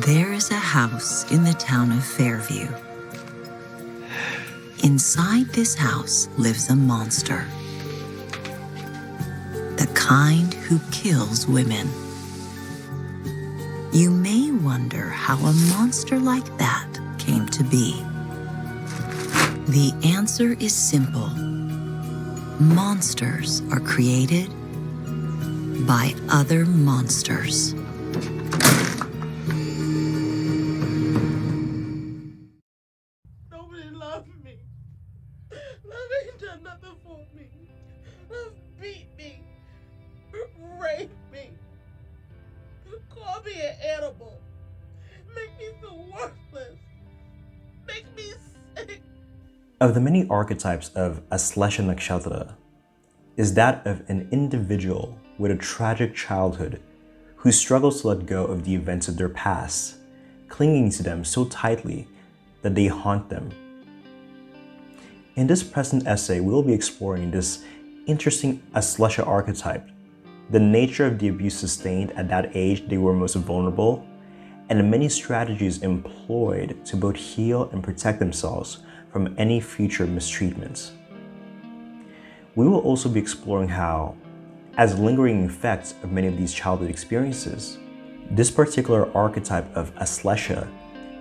There is a house in the town of Fairview. Inside this house lives a monster, the kind who kills women. You may wonder how a monster like that came to be. The answer is simple. Monsters are created by other monsters. Nobody loved me. Love ain't done nothing for me. Love beat me, raped me, call me an animal, make me feel worthless, make me sick. Of the many archetypes of Aslesha Nakshatra is that of an individual with a tragic childhood who struggles to let go of the events of their past, clinging to them so tightly that they haunt them. In this present essay, we will be exploring this interesting Aslesha archetype, the nature of the abuse sustained at that age they were most vulnerable, and the many strategies employed to both heal and protect themselves from any future mistreatments. We will also be exploring how, as lingering effects of many of these childhood experiences, this particular archetype of Aslesha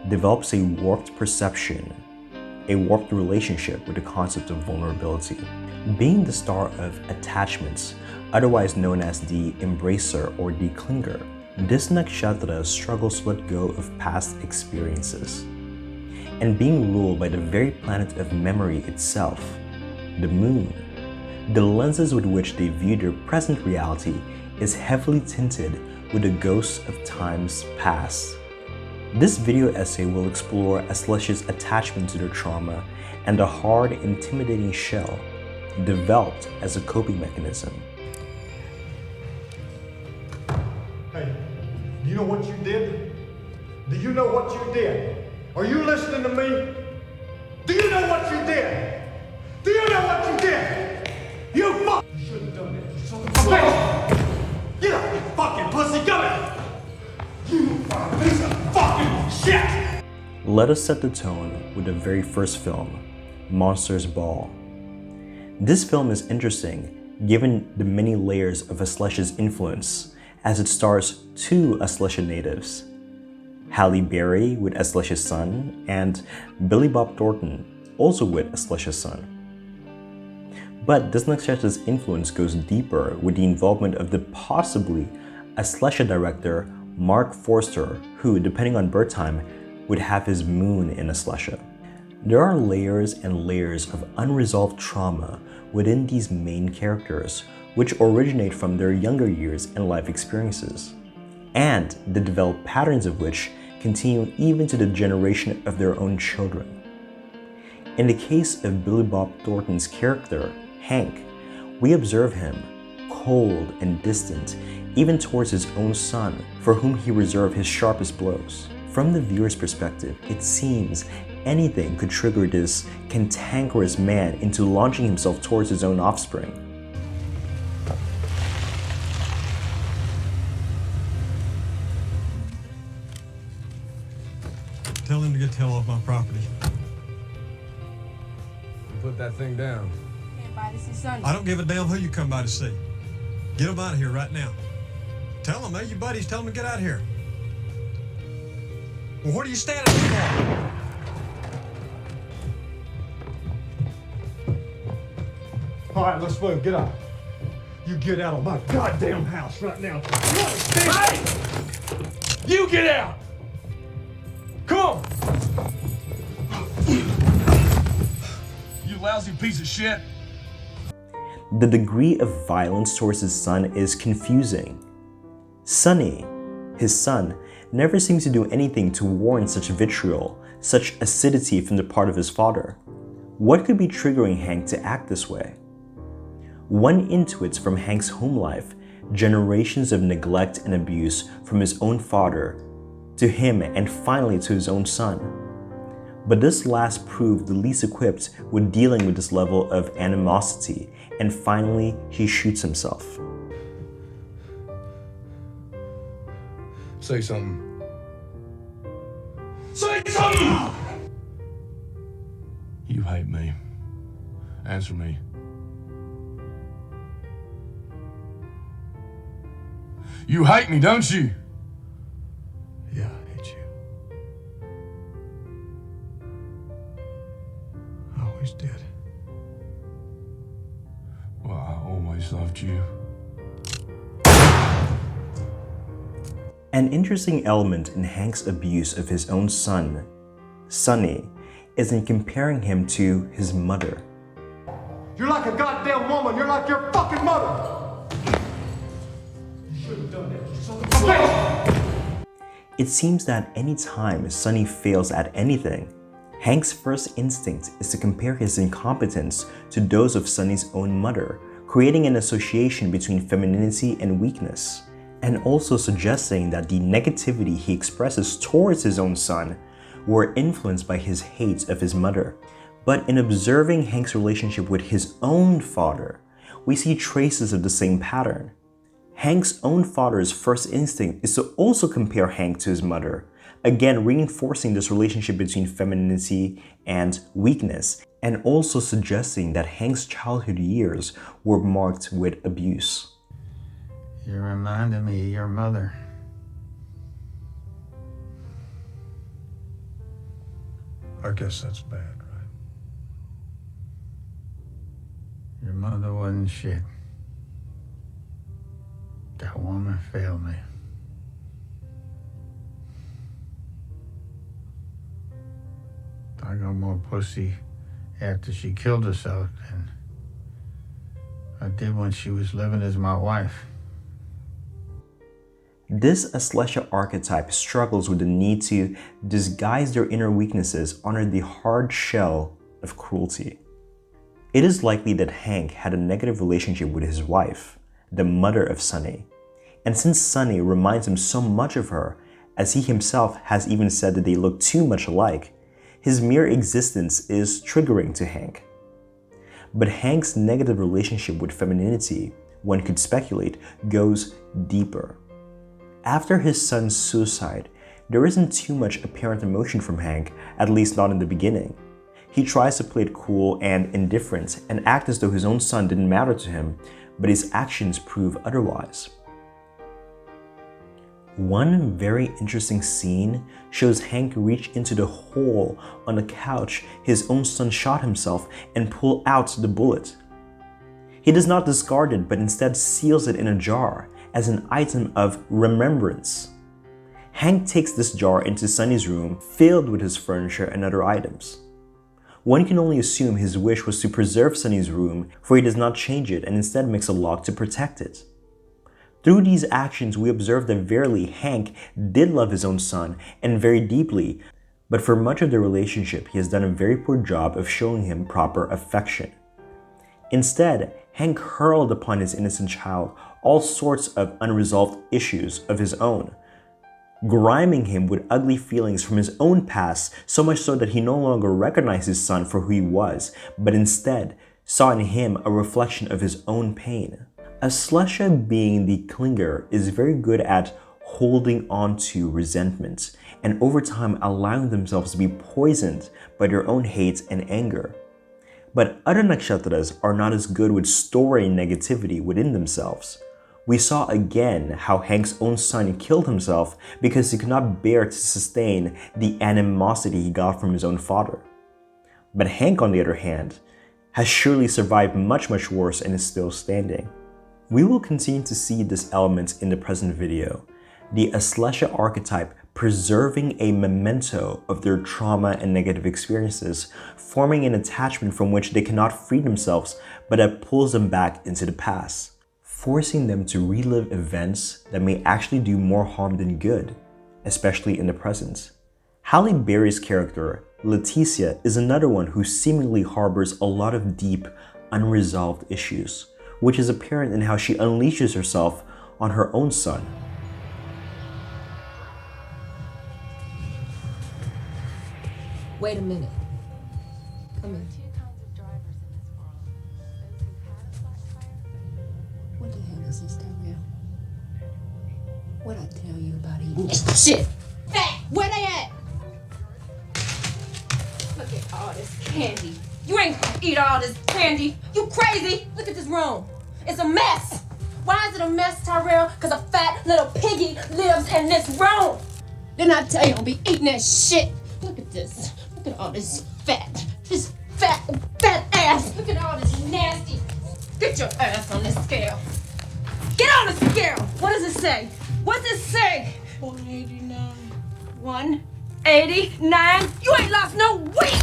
develops a warped perception, a warped relationship with the concept of vulnerability. Being the star of attachments, otherwise known as the embracer or the clinger, this nakshatra struggles to let go of past experiences. And being ruled by the very planet of memory itself, the moon, the lenses with which they view their present reality is heavily tinted with the ghosts of times past. This video essay will explore Aslesha's attachment to their trauma and the hard, intimidating shell developed as a coping mechanism. Hey, do you know what you did? Do you know what you did? Are you listening to me? Do you know what you did? Do you know what you did? You shouldn't have done that, you son of a bitch! Get up, you fucking pussy, come here! You piece of fucking shit! Let us set the tone with the very first film, Monsters Ball. This film is interesting given the many layers of Aslesha's influence, as it stars two Aslesha natives, Halle Berry with Aslesha's son, and Billy Bob Thornton, also with Aslesha's son. But this nakshatra's influence goes deeper with the involvement of the possibly Aslesha director Mark Forster, who, depending on birth time, would have his moon in Aslesha. There are layers and layers of unresolved trauma within these main characters, which originate from their younger years and life experiences, and the developed patterns of which continue even to the generation of their own children. In the case of Billy Bob Thornton's character, Hank, we observe him cold and distant, even towards his own son, for whom he reserved his sharpest blows. From the viewer's perspective, it seems anything could trigger this cantankerous man into launching himself towards his own offspring. Tell him to get the hell off my property. Put that thing down. Can't buy to see Sonny. I don't give a damn who you come by to see. Get him out of here right now. Tell him, hey, your buddies, tell him to get out of here. Well, what are you standing there for? All right, let's move, get out. You get out of my goddamn house right now. Hey! You get out! Come on! You lousy piece of shit! The degree of violence towards his son is confusing. Sonny, his son, never seems to do anything to warrant such vitriol, such acidity from the part of his father. What could be triggering Hank to act this way? One intuits from Hank's home life generations of neglect and abuse from his own father to him and finally to his own son. But this last proved the least equipped with dealing with this level of animosity, and finally he shoots himself. Say something. You hate me. Answer me. You hate me, don't you? Yeah, I hate you. I always did. Well, I always loved you. An interesting element in Hank's abuse of his own son, Sonny, is in comparing him to his mother. You're like a goddamn woman. You're like your fucking mother. You should have done that. You son of a bitch. It seems that any time Sonny fails at anything, Hank's first instinct is to compare his incompetence to those of Sonny's own mother, creating an association between femininity and weakness, and also suggesting that the negativity he expresses towards his own son were influenced by his hate of his mother. But in observing Hank's relationship with his own father, we see traces of the same pattern. Hank's own father's first instinct is to also compare Hank to his mother, again reinforcing this relationship between femininity and weakness, and also suggesting that Hank's childhood years were marked with abuse. You reminded me of your mother. I guess that's bad, right? Your mother wasn't shit. That woman failed me. I got more pussy after she killed herself than I did when she was living as my wife. This Aslesha archetype struggles with the need to disguise their inner weaknesses under the hard shell of cruelty. It is likely that Hank had a negative relationship with his wife, the mother of Sonny. And since Sonny reminds him so much of her, as he himself has even said that they look too much alike, his mere existence is triggering to Hank. But Hank's negative relationship with femininity, one could speculate, goes deeper. After his son's suicide, there isn't too much apparent emotion from Hank, at least not in the beginning. He tries to play it cool and indifferent and act as though his own son didn't matter to him, but his actions prove otherwise. One very interesting scene shows Hank reach into the hole on the couch his own son shot himself and pull out the bullet. He does not discard it, but instead seals it in a jar as an item of remembrance. Hank takes this jar into Sonny's room, filled with his furniture and other items. One can only assume his wish was to preserve Sonny's room, for he does not change it and instead makes a lock to protect it. Through these actions, we observe that verily Hank did love his own son, and very deeply, but for much of the relationship, he has done a very poor job of showing him proper affection. Instead, Hank hurled upon his innocent child all sorts of unresolved issues of his own, griming him with ugly feelings from his own past, so much so that he no longer recognized his son for who he was, but instead saw in him a reflection of his own pain. Aslesha, being the clinger, is very good at holding on to resentment and over time allowing themselves to be poisoned by their own hate and anger. But other nakshatras are not as good with storing negativity within themselves. We saw again how Hank's own son killed himself because he could not bear to sustain the animosity he got from his own father. But Hank, on the other hand, has surely survived much worse and is still standing. We will continue to see this element in the present video, the Aslesha archetype preserving a memento of their trauma and negative experiences, forming an attachment from which they cannot free themselves, but that pulls them back into the past, forcing them to relive events that may actually do more harm than good, especially in the present. Halle Berry's character, Leticia, is another one who seemingly harbors a lot of deep, unresolved issues, which is apparent in how she unleashes herself on her own son. Wait a minute. Come here. What the hell is this, Danielle? What'd I tell you about eating? Shit! Hey, where they at? candy. You ain't gonna eat all this candy. You crazy? Look at this room. It's a mess. Why is it a mess, Tyrell? Because a fat little piggy lives in this room. Didn't I tell you don't be eating that shit? Look at this. Look at all this fat. This fat ass. Look at all this nasty. Get your ass on this scale. Get on the scale. What does it say? What does it say? 189. 189? You ain't lost no weight.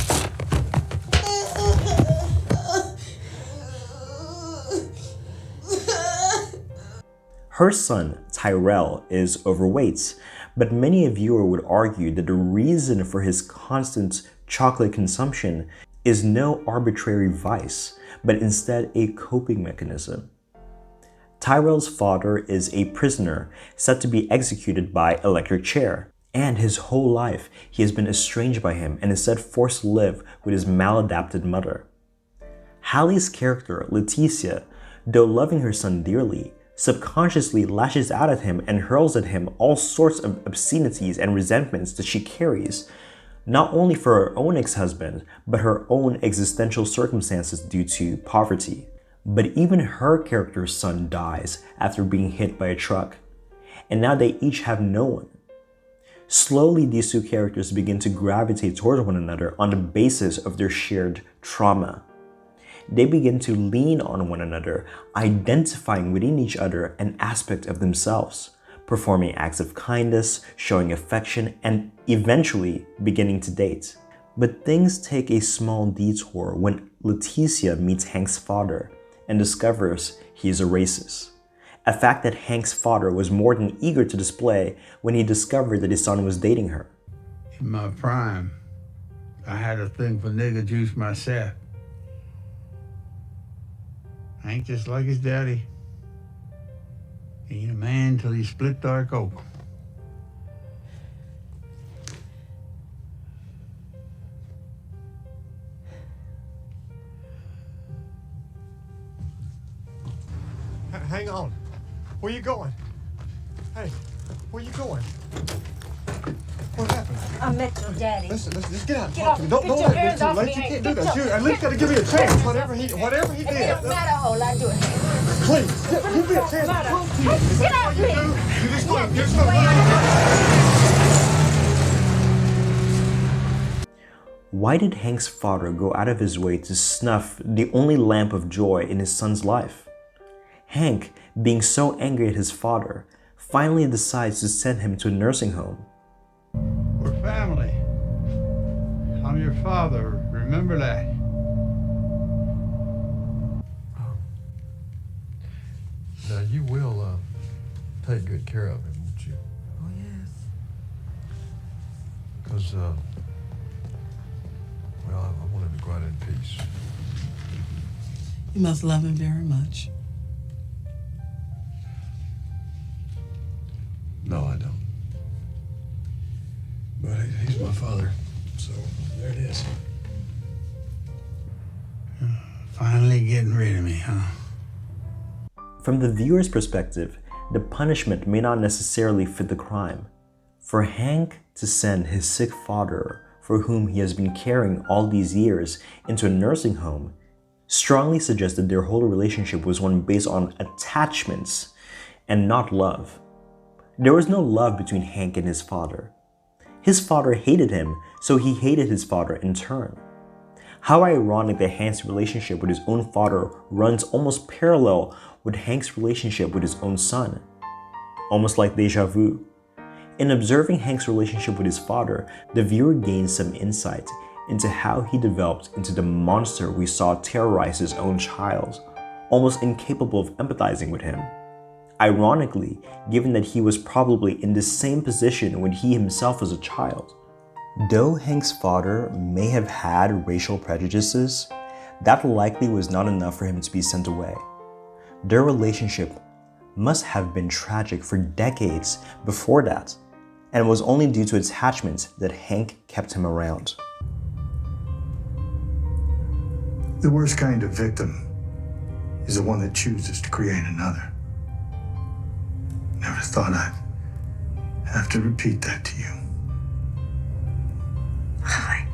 Her son, Tyrell, is overweight, but many a viewer would argue that the reason for his constant chocolate consumption is no arbitrary vice, but instead a coping mechanism. Tyrell's father is a prisoner set to be executed by electric chair, and his whole life he has been estranged by him and is said forced to live with his maladapted mother. Hallie's character, Leticia, though loving her son dearly, subconsciously lashes out at him and hurls at him all sorts of obscenities and resentments that she carries, not only for her own ex-husband, but her own existential circumstances due to poverty. But even her character's son dies after being hit by a truck, and now they each have no one. Slowly, these two characters begin to gravitate towards one another on the basis of their shared trauma. They begin to lean on one another, identifying within each other an aspect of themselves, performing acts of kindness, showing affection, and eventually beginning to date. But things take a small detour when Leticia meets Hank's father and discovers he is a racist. A fact that Hank's father was more than eager to display when he discovered that his son was dating her. In my prime, I had a thing for nigger juice myself. I ain't just like his daddy. He ain't a man till he split dark oak. Hang on. Where you going? Hey, where you going? What happened? I met your daddy. Listen, just get out and Get talk off- to me. Don't get your let it hands be too off late. me. You can't do Get that. your- You at least got to give me a chance. Whatever he It did. don't matter a whole lot, do it. Please, give me a chance to talk to you. Is Get that off what you me. do? You just Yeah, gonna, get you're just your way gonna. Why did Hank's father go out of his way to snuff the only lamp of joy in his son's life? Hank, being so angry at his father, finally decides to send him to a nursing home. We're family. I'm your father. Remember that. Now, you will take good care of him, won't you? Oh, yes. Because, well, I want him to go out in peace. You must love him very much. No, I don't. But he's my father, so there it is. Finally getting rid of me, huh? From the viewer's perspective, the punishment may not necessarily fit the crime. For Hank to send his sick father, for whom he has been caring all these years, into a nursing home strongly suggests that their whole relationship was one based on attachments and not love. There was no love between Hank and his father. His father hated him, so he hated his father in turn. How ironic that Hank's relationship with his own father runs almost parallel with Hank's relationship with his own son. Almost like déjà vu. In observing Hank's relationship with his father, the viewer gains some insight into how he developed into the monster we saw terrorize his own child, almost incapable of empathizing with him. Ironically, given that he was probably in the same position when he himself was a child. Though Hank's father may have had racial prejudices, that likely was not enough for him to be sent away. Their relationship must have been tragic for decades before that, and it was only due to attachment that Hank kept him around. The worst kind of victim is the one that chooses to create another. Never thought I'd have to repeat that to you. I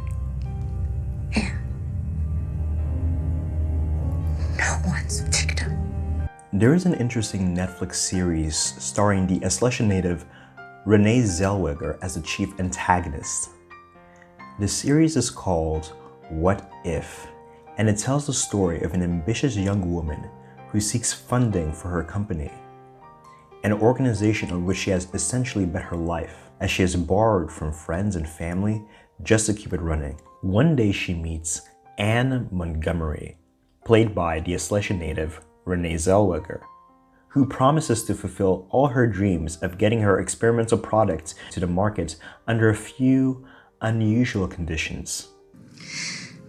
am horns of chickadee. There is an interesting Netflix series starring the Aslesha native Renee Zellweger as the chief antagonist. The series is called What If? And it tells the story of an ambitious young woman who seeks funding for her company, an organization on which she has essentially bet her life, as she has borrowed from friends and family just to keep it running. One day she meets Anne Montgomery, played by the Aslesha native Renee Zellweger, who promises to fulfill all her dreams of getting her experimental product to the market under a few unusual conditions.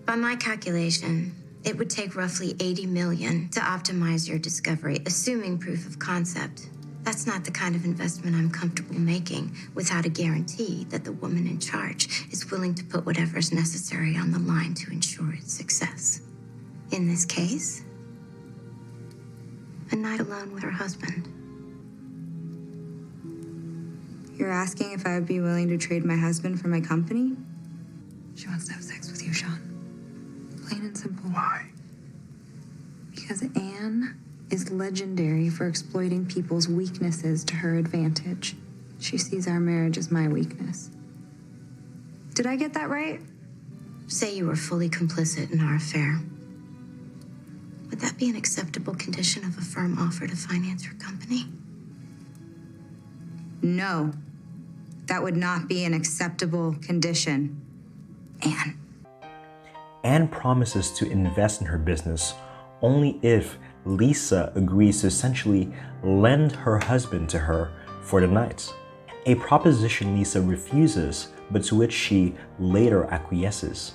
By my calculation, it would take roughly 80 million to optimize your discovery, assuming proof of concept. That's not the kind of investment I'm comfortable making without a guarantee that the woman in charge is willing to put whatever's necessary on the line to ensure its success. In this case, a night alone with her husband. You're asking if I would be willing to trade my husband for my company? She wants to have sex with you, Sean. Plain and simple. Why? Because Anne is legendary for exploiting people's weaknesses to her advantage. She sees our marriage as my weakness. Did I get that right? Say you were fully complicit in our affair. Would that be an acceptable condition of a firm offer to finance your company? No. That would not be an acceptable condition. Anne. Anne promises to invest in her business only if Lisa agrees to essentially lend her husband to her for the night, a proposition Lisa refuses, but to which she later acquiesces.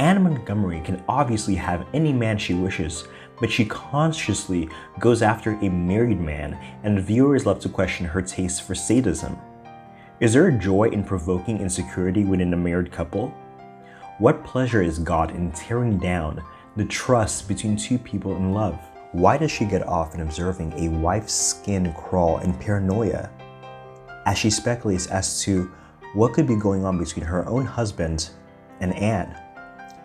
Anne Montgomery can obviously have any man she wishes, but she consciously goes after a married man, and the viewer is left to question her taste for sadism. Is there a joy in provoking insecurity within a married couple? What pleasure is God in tearing down the trust between two people in love? Why does she get off in observing a wife's skin crawl in paranoia, as she speculates as to what could be going on between her own husband and Anne?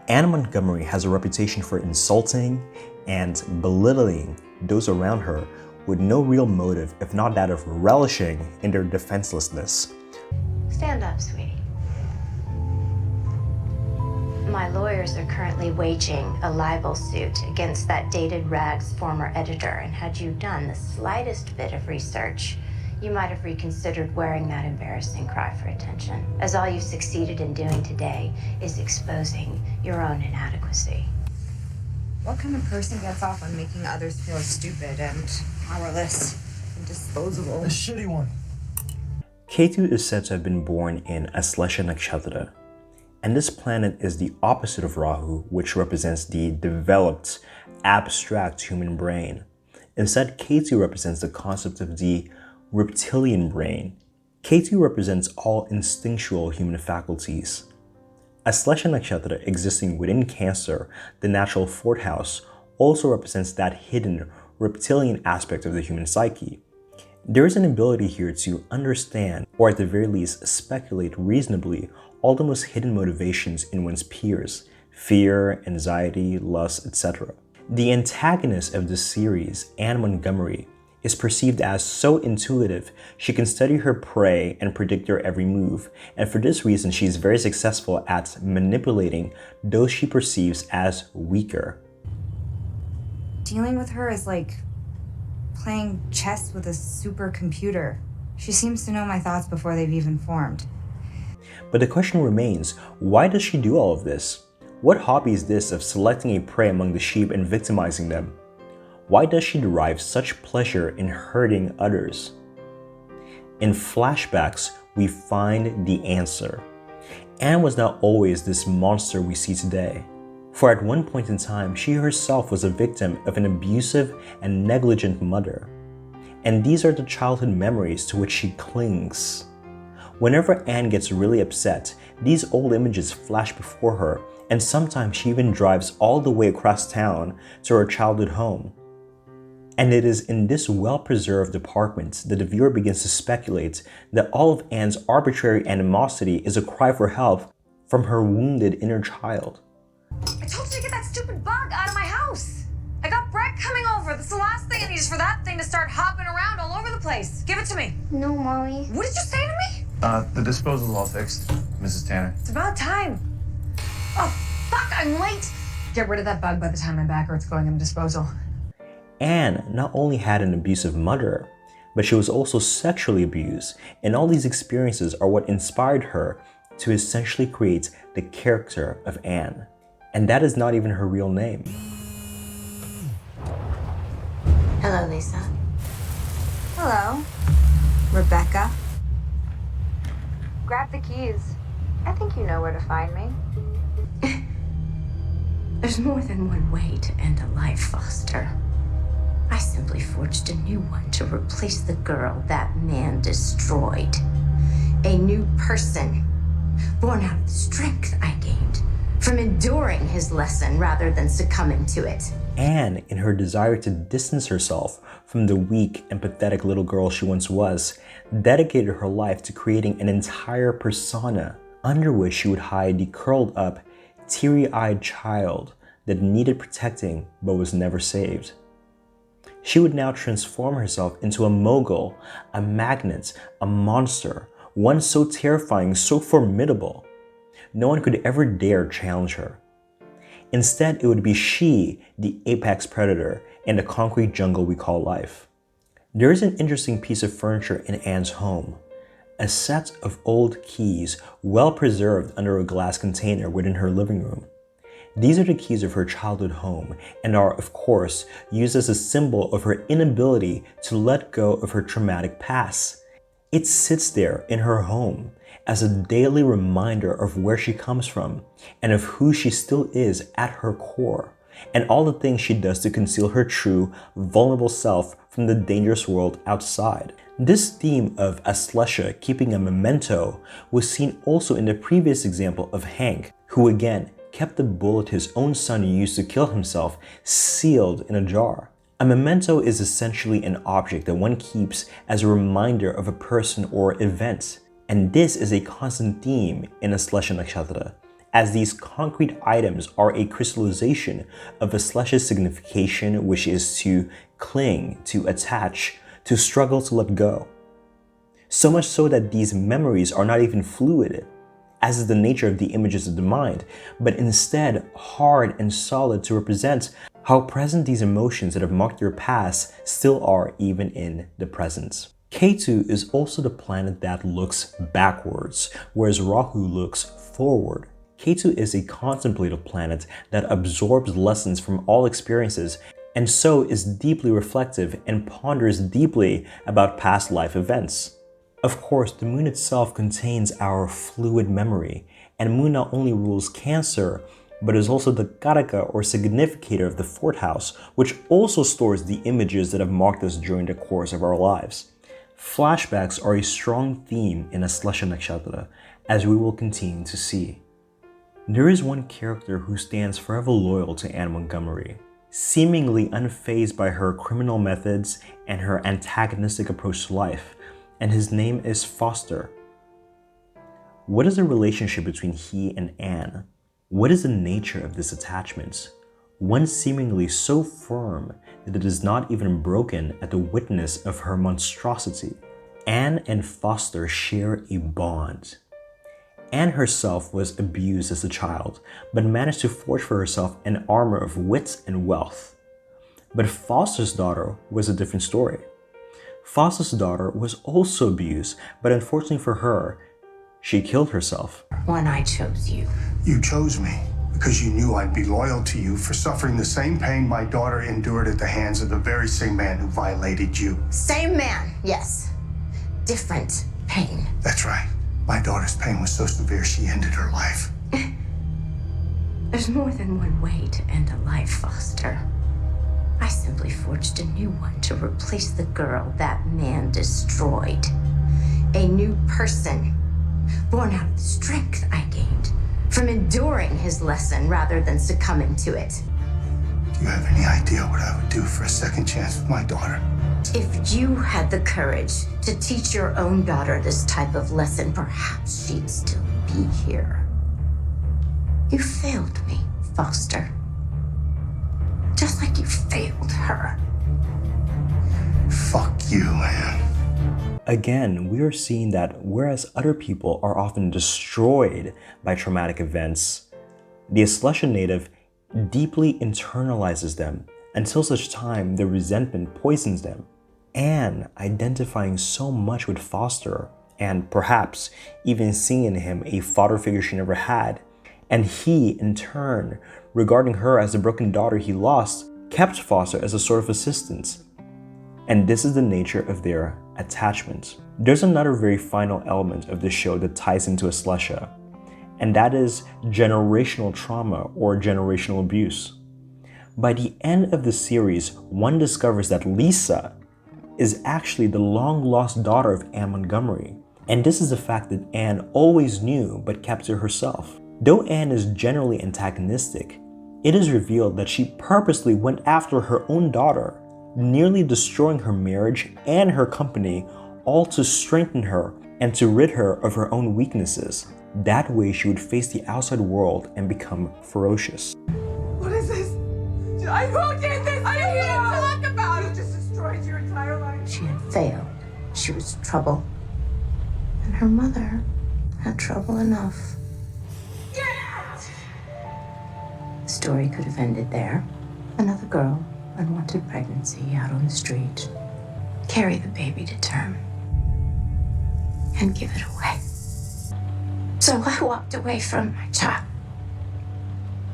Anne Montgomery has a reputation for insulting and belittling those around her with no real motive, if not that of relishing in their defenselessness. Stand up, sweetie. My lawyers are currently waging a libel suit against that dated Rags former editor, and had you done the slightest bit of research, you might have reconsidered wearing that embarrassing cry for attention, as all you've succeeded in doing today is exposing your own inadequacy. What kind of person gets off on making others feel stupid and powerless and disposable? A shitty one. Ketu is said to have been born in Aslesha Nakshatra, and this planet is the opposite of Rahu, which represents the developed, abstract human brain. Instead, Ketu represents the concept of the reptilian brain. Ketu represents all instinctual human faculties. Aslesha Nakshatra existing within Cancer, the natural fourth house, also represents that hidden reptilian aspect of the human psyche. There is an ability here to understand, or at the very least speculate reasonably, all the most hidden motivations in one's peers: fear, anxiety, lust, etc. The antagonist of this series, Anne Montgomery, is perceived as so intuitive she can study her prey and predict their every move, and for this reason she is very successful at manipulating those she perceives as weaker. Dealing with her is like playing chess with a supercomputer. She seems to know my thoughts before they've even formed. But the question remains, why does she do all of this? What hobby is this of selecting a prey among the sheep and victimizing them? Why does she derive such pleasure in hurting others? In flashbacks, we find the answer. Anne was not always this monster we see today. For at one point in time, she herself was a victim of an abusive and negligent mother. And these are the childhood memories to which she clings. Whenever Anne gets really upset, these old images flash before her, and sometimes she even drives all the way across town to her childhood home. And it is in this well-preserved apartment that the viewer begins to speculate that all of Anne's arbitrary animosity is a cry for help from her wounded inner child. I told you to get that stupid bug out of my house. I got breakfast. coming over. That's the last thing I need is for that thing to start hopping around all over the place. Give it to me. No, Mommy. What did you say to me? The disposal's all fixed, Mrs. Tanner. It's about time. Oh, fuck, I'm late. Get rid of that bug by the time I'm back or it's going in the disposal. Anne not only had an abusive mother, but she was also sexually abused, and all these experiences are what inspired her to essentially create the character of Anne. And that is not even her real name. Hello, Lisa. Hello, Rebecca. Grab the keys. I think you know where to find me. There's more than one way to end a life, Foster. I simply forged a new one to replace the girl that man destroyed. A new person, born out of the strength I gained from enduring his lesson rather than succumbing to it. Anne, in her desire to distance herself from the weak and pathetic little girl she once was, dedicated her life to creating an entire persona under which she would hide the curled up, teary-eyed child that needed protecting but was never saved. She would now transform herself into a mogul, a magnet, a monster, one so terrifying, so formidable, no one could ever dare challenge her. Instead, it would be she, the apex predator, in the concrete jungle we call life. There is an interesting piece of furniture in Anne's home, a set of old keys well preserved under a glass container within her living room. These are the keys of her childhood home and are, of course, used as a symbol of her inability to let go of her traumatic past. It sits there in her home as a daily reminder of where she comes from and of who she still is at her core, and all the things she does to conceal her true, vulnerable self from the dangerous world outside. This theme of Aslesha keeping a memento was seen also in the previous example of Hank, who again kept the bullet his own son used to kill himself sealed in a jar. A memento is essentially an object that one keeps as a reminder of a person or event, and this is a constant theme in Aslesha Nakshatra, as these concrete items are a crystallization of Aslesha's signification, which is to cling, to attach, to struggle to let go. So much so that these memories are not even fluid, as is the nature of the images of the mind, but instead hard and solid to represent how present these emotions that have marked your past still are even in the present. Ketu is also the planet that looks backwards, whereas Rahu looks forward. Ketu is a contemplative planet that absorbs lessons from all experiences and so is deeply reflective and ponders deeply about past life events. Of course, the moon itself contains our fluid memory, and moon not only rules Cancer, but is also the Karaka or significator of the 4th house, which also stores the images that have marked us during the course of our lives. Flashbacks are a strong theme in Aslesha Nakshatra, as we will continue to see. There is one character who stands forever loyal to Anne Montgomery, seemingly unfazed by her criminal methods and her antagonistic approach to life, and his name is Foster. What is the relationship between he and Anne? What is the nature of this attachment? One seemingly so firm that it is not even broken at the witness of her monstrosity. Anne and Foster share a bond. Anne herself was abused as a child, but managed to forge for herself an armor of wit and wealth. But Foster's daughter was a different story. Foster's daughter was also abused, but unfortunately for her, she killed herself. When I chose you. You chose me because you knew I'd be loyal to you for suffering the same pain my daughter endured at the hands of the very same man who violated you. Same man, yes. Different pain. That's right. My daughter's pain was so severe she ended her life. There's more than one way to end a life, Foster. I simply forged a new one to replace the girl that man destroyed. A new person, born out of the strength I gained from enduring his lesson rather than succumbing to it. Do you have any idea what I would do for a second chance with my daughter? If you had the courage to teach your own daughter this type of lesson, perhaps she'd still be here. You failed me, Foster. Just like you failed her. Fuck you, Anne. Again, we are seeing that whereas other people are often destroyed by traumatic events, the Aslesha native deeply internalizes them until such time the resentment poisons them. Anne, identifying so much with Foster, and perhaps even seeing in him a father figure she never had, and he, in turn, regarding her as the broken daughter he lost, kept Foster as a sort of assistant. And this is the nature of their attachment. There's another very final element of the show that ties into Aslesha, and that is generational trauma or generational abuse. By the end of the series, one discovers that Lisa is actually the long-lost daughter of Anne Montgomery, and this is a fact that Anne always knew but kept to herself. Though Anne is generally antagonistic, it is revealed that she purposely went after her own daughter, nearly destroying her marriage and her company, all to strengthen her and to rid her of her own weaknesses. That way she would face the outside world and become ferocious. What is this? Who did this? I don't want to talk about it. You just destroyed your entire life. She had failed. She was trouble. And her mother had trouble enough. Get out! The story could have ended there. Another girl, unwanted pregnancy out on the street. Carry the baby to term. And give it away. So I walked away from my child.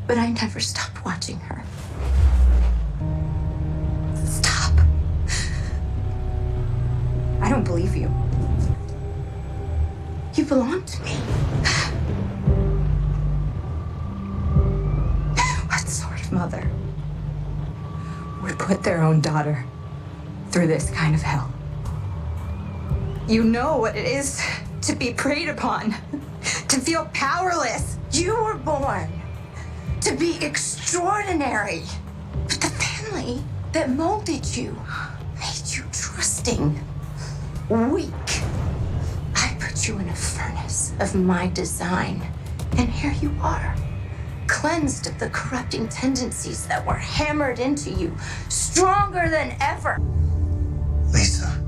But I never stopped watching her. Stop. I don't believe you. You belong to me. What sort of mother would put their own daughter through this kind of hell? You know what it is to be preyed upon, to feel powerless. You were born to be extraordinary. But the family that molded you made you trusting, weak. I put you in a furnace of my design, and here you are, cleansed of the corrupting tendencies that were hammered into you, stronger than ever. Lisa,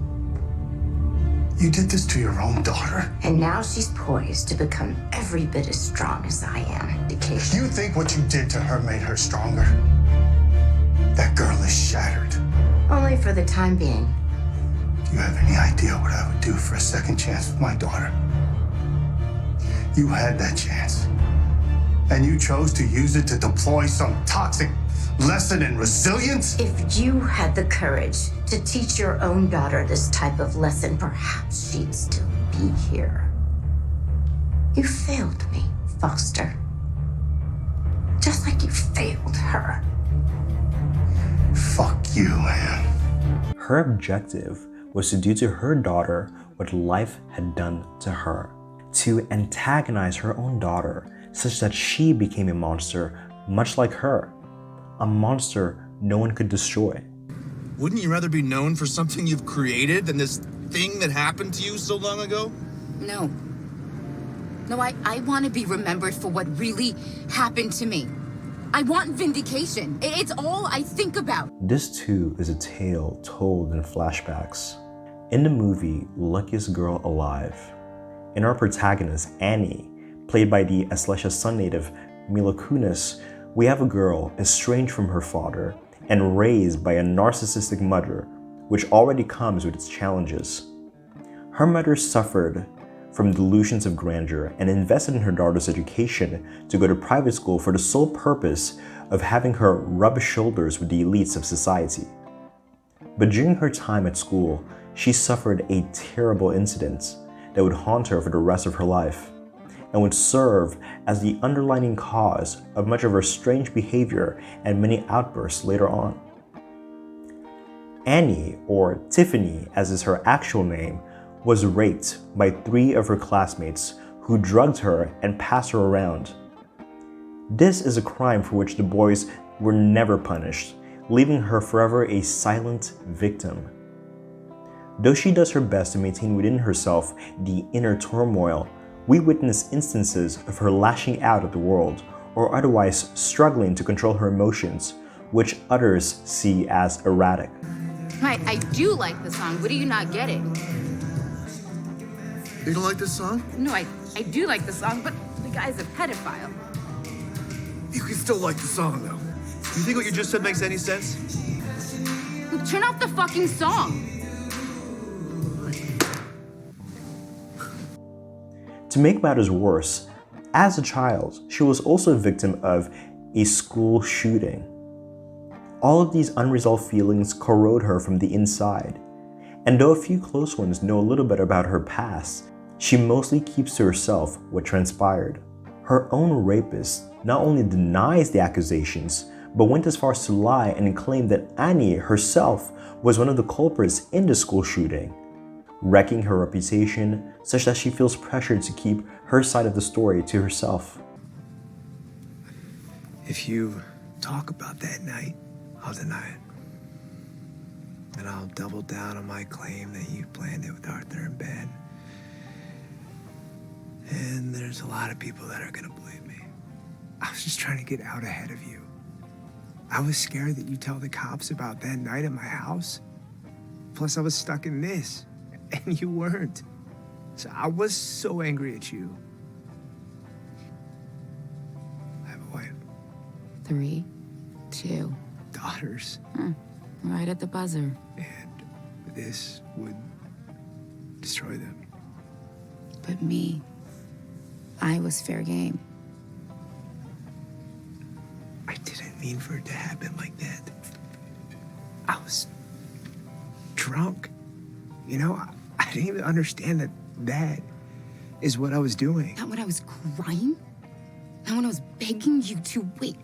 you did this to your own daughter? And now she's poised to become every bit as strong as I am. You think what you did to her made her stronger? That girl is shattered. Only for the time being. Do you have any idea what I would do for a second chance with my daughter? You had that chance. And you chose to use it to deploy some toxic lesson in resilience? If you had the courage to teach your own daughter this type of lesson, perhaps she'd still be here. You failed me, Foster. Just like you failed her. Fuck you, Anne. Her objective was to do to her daughter what life had done to her, to antagonize her own daughter such that she became a monster much like her, a monster no one could destroy. Wouldn't you rather be known for something you've created than this thing that happened to you so long ago? No. No, I want to be remembered for what really happened to me. I want vindication. It's all I think about. This too is a tale told in flashbacks. In the movie Luckiest Girl Alive, in our protagonist Annie, played by the Aslesha Sun native Mila Kunis, we have a girl estranged from her father and raised by a narcissistic mother, which already comes with its challenges. Her mother suffered from delusions of grandeur and invested in her daughter's education to go to private school for the sole purpose of having her rub shoulders with the elites of society. But during her time at school, she suffered a terrible incident that would haunt her for the rest of her life and would serve as the underlying cause of much of her strange behavior and many outbursts later on. Annie, or Tiffany as is her actual name, was raped by 3 of her classmates who drugged her and passed her around. This is a crime for which the boys were never punished, leaving her forever a silent victim. Though she does her best to maintain within herself the inner turmoil, we witness instances of her lashing out at the world or otherwise struggling to control her emotions, which others see as erratic. I do like the song. What are you not getting? You don't like this song? No, I do like the song, but the guy's a pedophile. You can still like the song, though. You think what you just said makes any sense? Look, turn off the fucking song. To make matters worse, as a child, she was also a victim of a school shooting. All of these unresolved feelings corrode her from the inside, and though a few close ones know a little bit about her past, she mostly keeps to herself what transpired. Her own rapist not only denies the accusations, but went as far as to lie and claim that Annie herself was one of the culprits in the school shooting, wrecking her reputation such that she feels pressured to keep her side of the story to herself. If you talk about that night, I'll deny it. And I'll double down on my claim that you planned it with Arthur in bed. And there's a lot of people that are gonna believe me. I was just trying to get out ahead of you. I was scared that you'd tell the cops about that night at my house. Plus, I was stuck in this, and you weren't. So I was so angry at you. I have a wife. 3, 2. Daughters. Right at the buzzer. And this would destroy them. But me, I was fair game. I didn't mean for it to happen like that. I was drunk. You know, I didn't even understand that is what I was doing. Not when I was crying? Not when I was begging you to wait.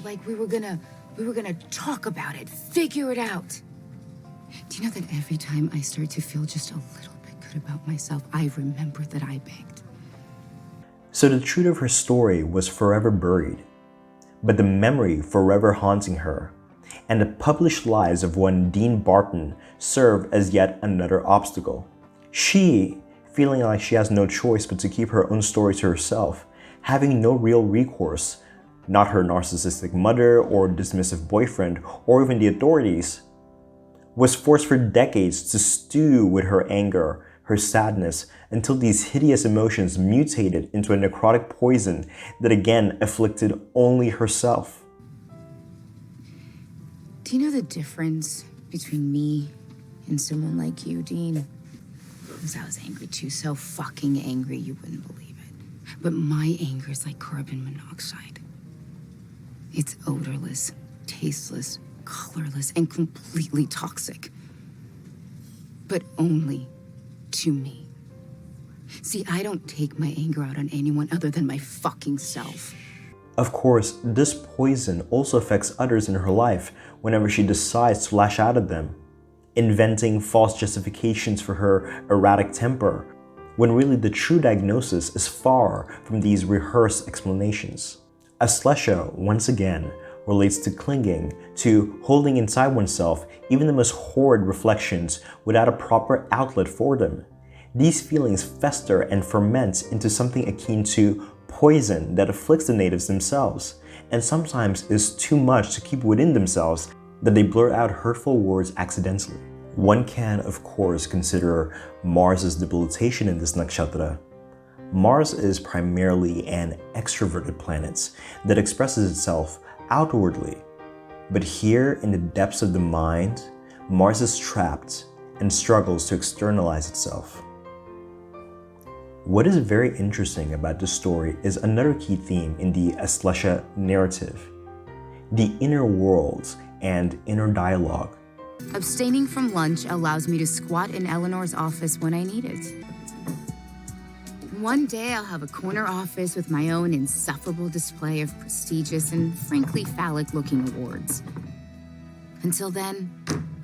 Like we were gonna talk about it, figure it out. Do you know that every time I start to feel just a little bit good about myself, I remember that I begged? So the truth of her story was forever buried, but the memory forever haunting her, and the published lies of one Dean Barton served as yet another obstacle. She, feeling like she has no choice but to keep her own story to herself, having no real recourse, not her narcissistic mother or dismissive boyfriend or even the authorities, was forced for decades to stew with her anger, her sadness, until these hideous emotions mutated into a necrotic poison that again afflicted only herself. Do you know the difference between me and someone like you, Dean? Because I was angry too, so fucking angry you wouldn't believe it. But my anger is like carbon monoxide. It's odorless, tasteless, colorless, and completely toxic. But only to me. See, I don't take my anger out on anyone other than my fucking self. Of course, this poison also affects others in her life whenever she decides to lash out at them, inventing false justifications for her erratic temper, when really the true diagnosis is far from these rehearsed explanations. Aslesha, once again, relates to clinging, to holding inside oneself even the most horrid reflections without a proper outlet for them. These feelings fester and ferment into something akin to poison that afflicts the natives themselves, and sometimes is too much to keep within themselves that they blurt out hurtful words accidentally. One can, of course, consider Mars's debilitation in this nakshatra. Mars is primarily an extroverted planet that expresses itself outwardly, but here in the depths of the mind, Mars is trapped and struggles to externalize itself. What is very interesting about this story is another key theme in the Aslesha narrative: the inner world and inner dialogue. Abstaining from lunch allows me to squat in Eleanor's office when I need it. One day I'll have a corner office with my own insufferable display of prestigious and frankly phallic-looking awards. Until then,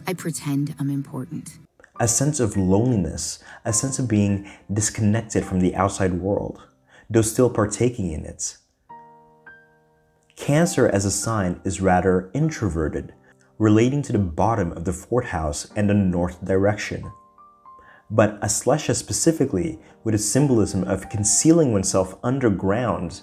I pretend I'm important. A sense of loneliness, a sense of being disconnected from the outside world, though still partaking in it. Cancer as a sign is rather introverted, relating to the bottom of the 4th house and the north direction. But Aslesha specifically, with its symbolism of concealing oneself underground,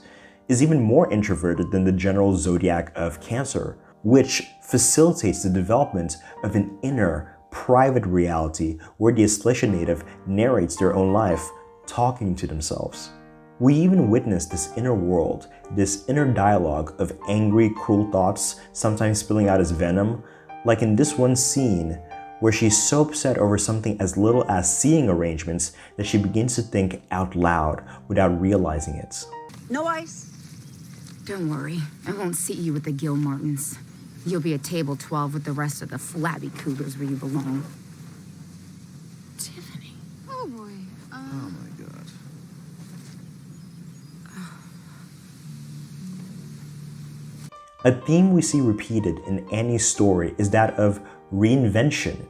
is even more introverted than the general zodiac of Cancer, which facilitates the development of an inner, private reality where the Aslesha native narrates their own life, talking to themselves. We even witness this inner world, this inner dialogue of angry, cruel thoughts, sometimes spilling out as venom, like in this one scene where she's so upset over something as little as seeing arrangements that she begins to think out loud without realizing it. No ice. Don't worry, I won't seat you with the Gil Martins. You'll be at table 12 with the rest of the flabby cougars where you belong. Tiffany. Oh boy. Oh my god. A theme we see repeated in Annie's story is that of reinvention,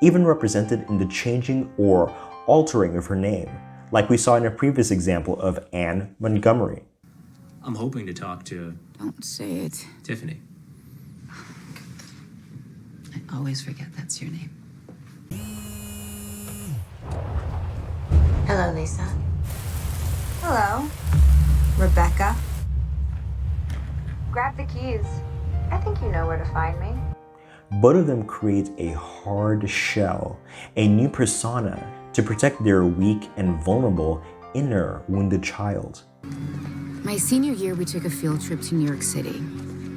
even represented in the changing or altering of her name, like we saw in a previous example of Anne Montgomery. I'm hoping to talk to... Don't say it. Tiffany. I always forget that's your name. Hello, Lisa. Hello, Rebecca. Grab the keys. I think you know where to find me. Both of them create a hard shell, a new persona to protect their weak and vulnerable inner wounded child. My senior year, we took a field trip to New York City,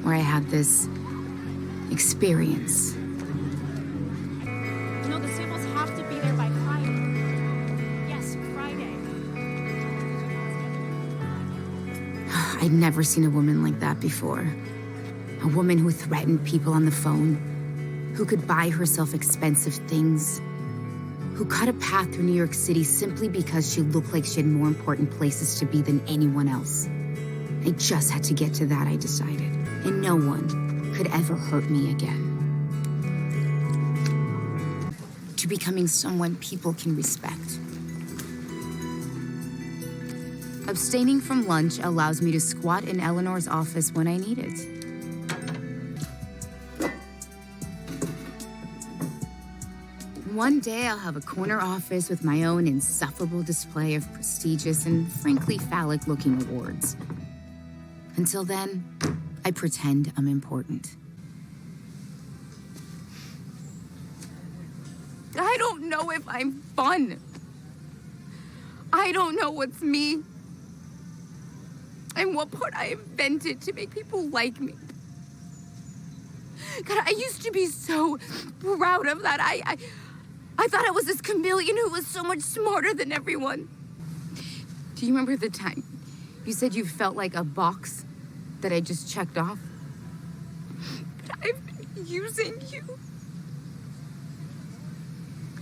where I had this experience. You know, the samples have to be there by Friday. Yes, Friday. I'd never seen a woman like that before. A woman who threatened people on the phone, who could buy herself expensive things, who cut a path through New York City simply because she looked like she had more important places to be than anyone else. I just had to get to that, I decided. And no one could ever hurt me again. To becoming someone people can respect. Abstaining from lunch allows me to squat in Eleanor's office when I need it. One day I'll have a corner office with my own insufferable display of prestigious and frankly phallic-looking awards. Until then, I pretend I'm important. I don't know if I'm fun. I don't know what's me. And what part I invented to make people like me. God, I used to be so proud of that. I thought I was this chameleon who was so much smarter than everyone. Do you remember the time you said you felt like a box that I just checked off? But I've been using you.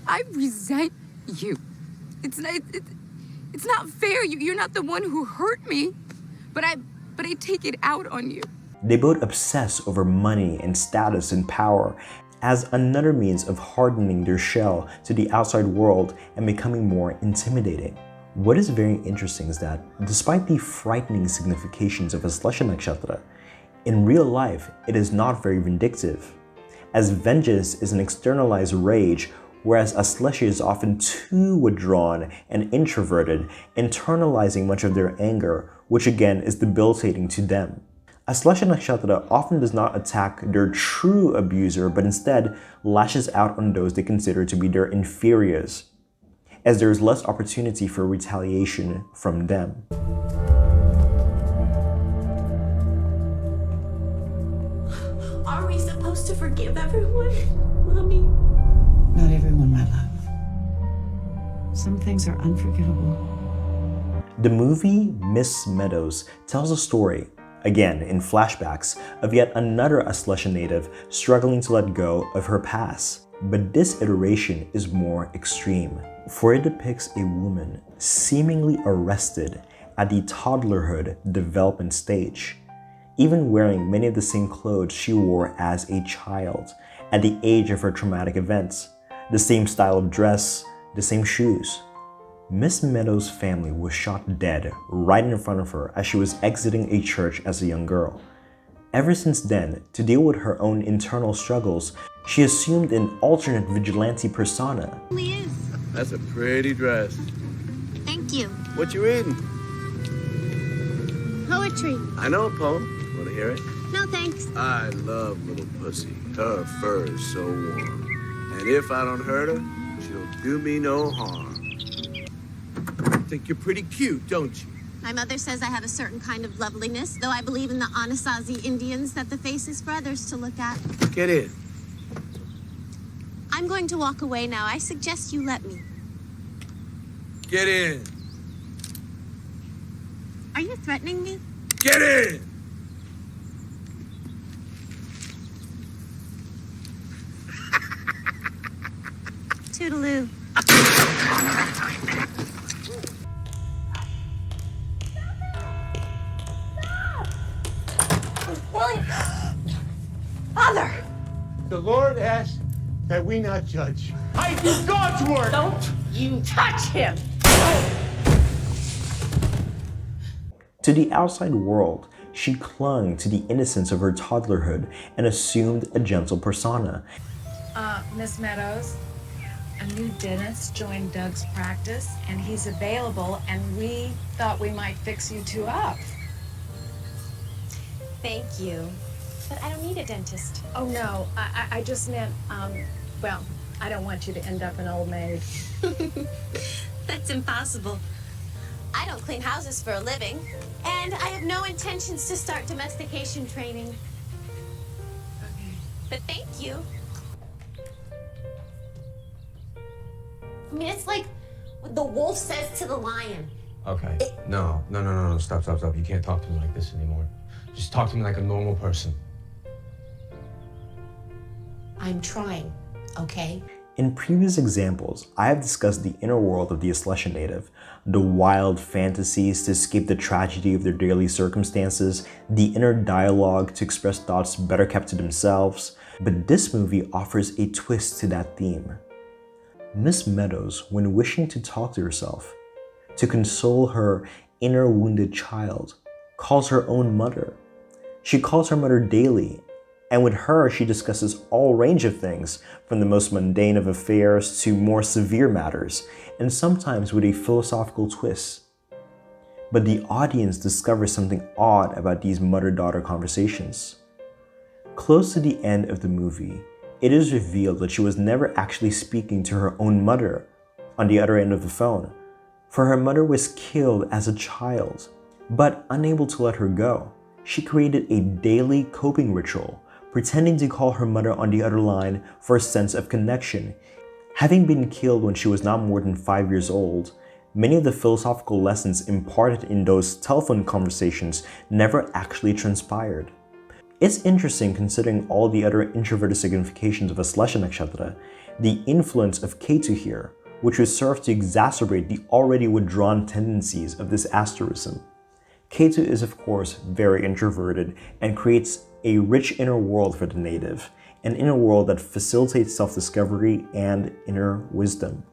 I resent you. It's not fair. You're not the one who hurt me, but I take it out on you. They both obsess over money and status and power as another means of hardening their shell to the outside world and becoming more intimidating. What is very interesting is that despite the frightening significations of Aslesha Nakshatra, in real life it is not very vindictive, as vengeance is an externalized rage, whereas Aslesha is often too withdrawn and introverted, internalizing much of their anger, which again is debilitating to them. Aslesha Nakshatra often does not attack their true abuser, but instead lashes out on those they consider to be their inferiors, as there is less opportunity for retaliation from them. Are we supposed to forgive everyone, Mommy? Not everyone, my love. Some things are unforgivable. The movie Miss Meadows tells a story, again in flashbacks, of yet another Aslesha native struggling to let go of her past. But this iteration is more extreme, for it depicts a woman seemingly arrested at the toddlerhood development stage, even wearing many of the same clothes she wore as a child at the age of her traumatic events, the same style of dress, the same shoes. Miss Meadows' family was shot dead right in front of her as she was exiting a church as a young girl. Ever since then, to deal with her own internal struggles, she assumed an alternate vigilante persona. That's a pretty dress. Thank you. What you reading? Poetry. poetry. I know a poem. Want to hear it? No, thanks. I love little pussy. Her fur is so warm. And if I don't hurt her, she'll do me no harm. Think you're pretty cute, don't you? My mother says I have a certain kind of loveliness, though I believe in the Anasazi Indians that the face is for others to look at. Get in. I'm going to walk away now. I suggest you let me. Get in. Are you threatening me? Get in! Toodaloo. William! Father! The Lord asks that we not judge. I do God's work. Don't you touch him! To the outside world, she clung to the innocence of her toddlerhood and assumed a gentle persona. Miss Meadows, a new dentist joined Doug's practice, and he's available, and we thought we might fix you two up. Thank you. But I don't need a dentist. Oh, no, I just meant, well, I don't want you to end up an old maid. That's impossible. I don't clean houses for a living, and I have no intentions to start domestication training. Okay. But thank you. I mean, it's like what the wolf says to the lion. Okay. No. Stop. You can't talk to me like this anymore. Just talk to me like a normal person. I'm trying, okay? In previous examples, I have discussed the inner world of the Aslesha native, the wild fantasies to escape the tragedy of their daily circumstances, the inner dialogue to express thoughts better kept to themselves, but this movie offers a twist to that theme. Miss Meadows, when wishing to talk to herself, to console her inner wounded child, calls her own mother. She calls her mother daily, and with her she discusses all range of things, from the most mundane of affairs to more severe matters, and sometimes with a philosophical twist. But the audience discovers something odd about these mother-daughter conversations. Close to the end of the movie, it is revealed that she was never actually speaking to her own mother on the other end of the phone, for her mother was killed as a child. But unable to let her go, she created a daily coping ritual, pretending to call her mother on the other line for a sense of connection. Having been killed when she was not more than 5 years old, many of the philosophical lessons imparted in those telephone conversations never actually transpired. It's interesting considering all the other introverted significations of Aslesha Nakshatra, the influence of Ketu here, which would serve to exacerbate the already withdrawn tendencies of this asterism. Ketu is of course very introverted and creates a rich inner world for the native, an inner world that facilitates self-discovery and inner wisdom.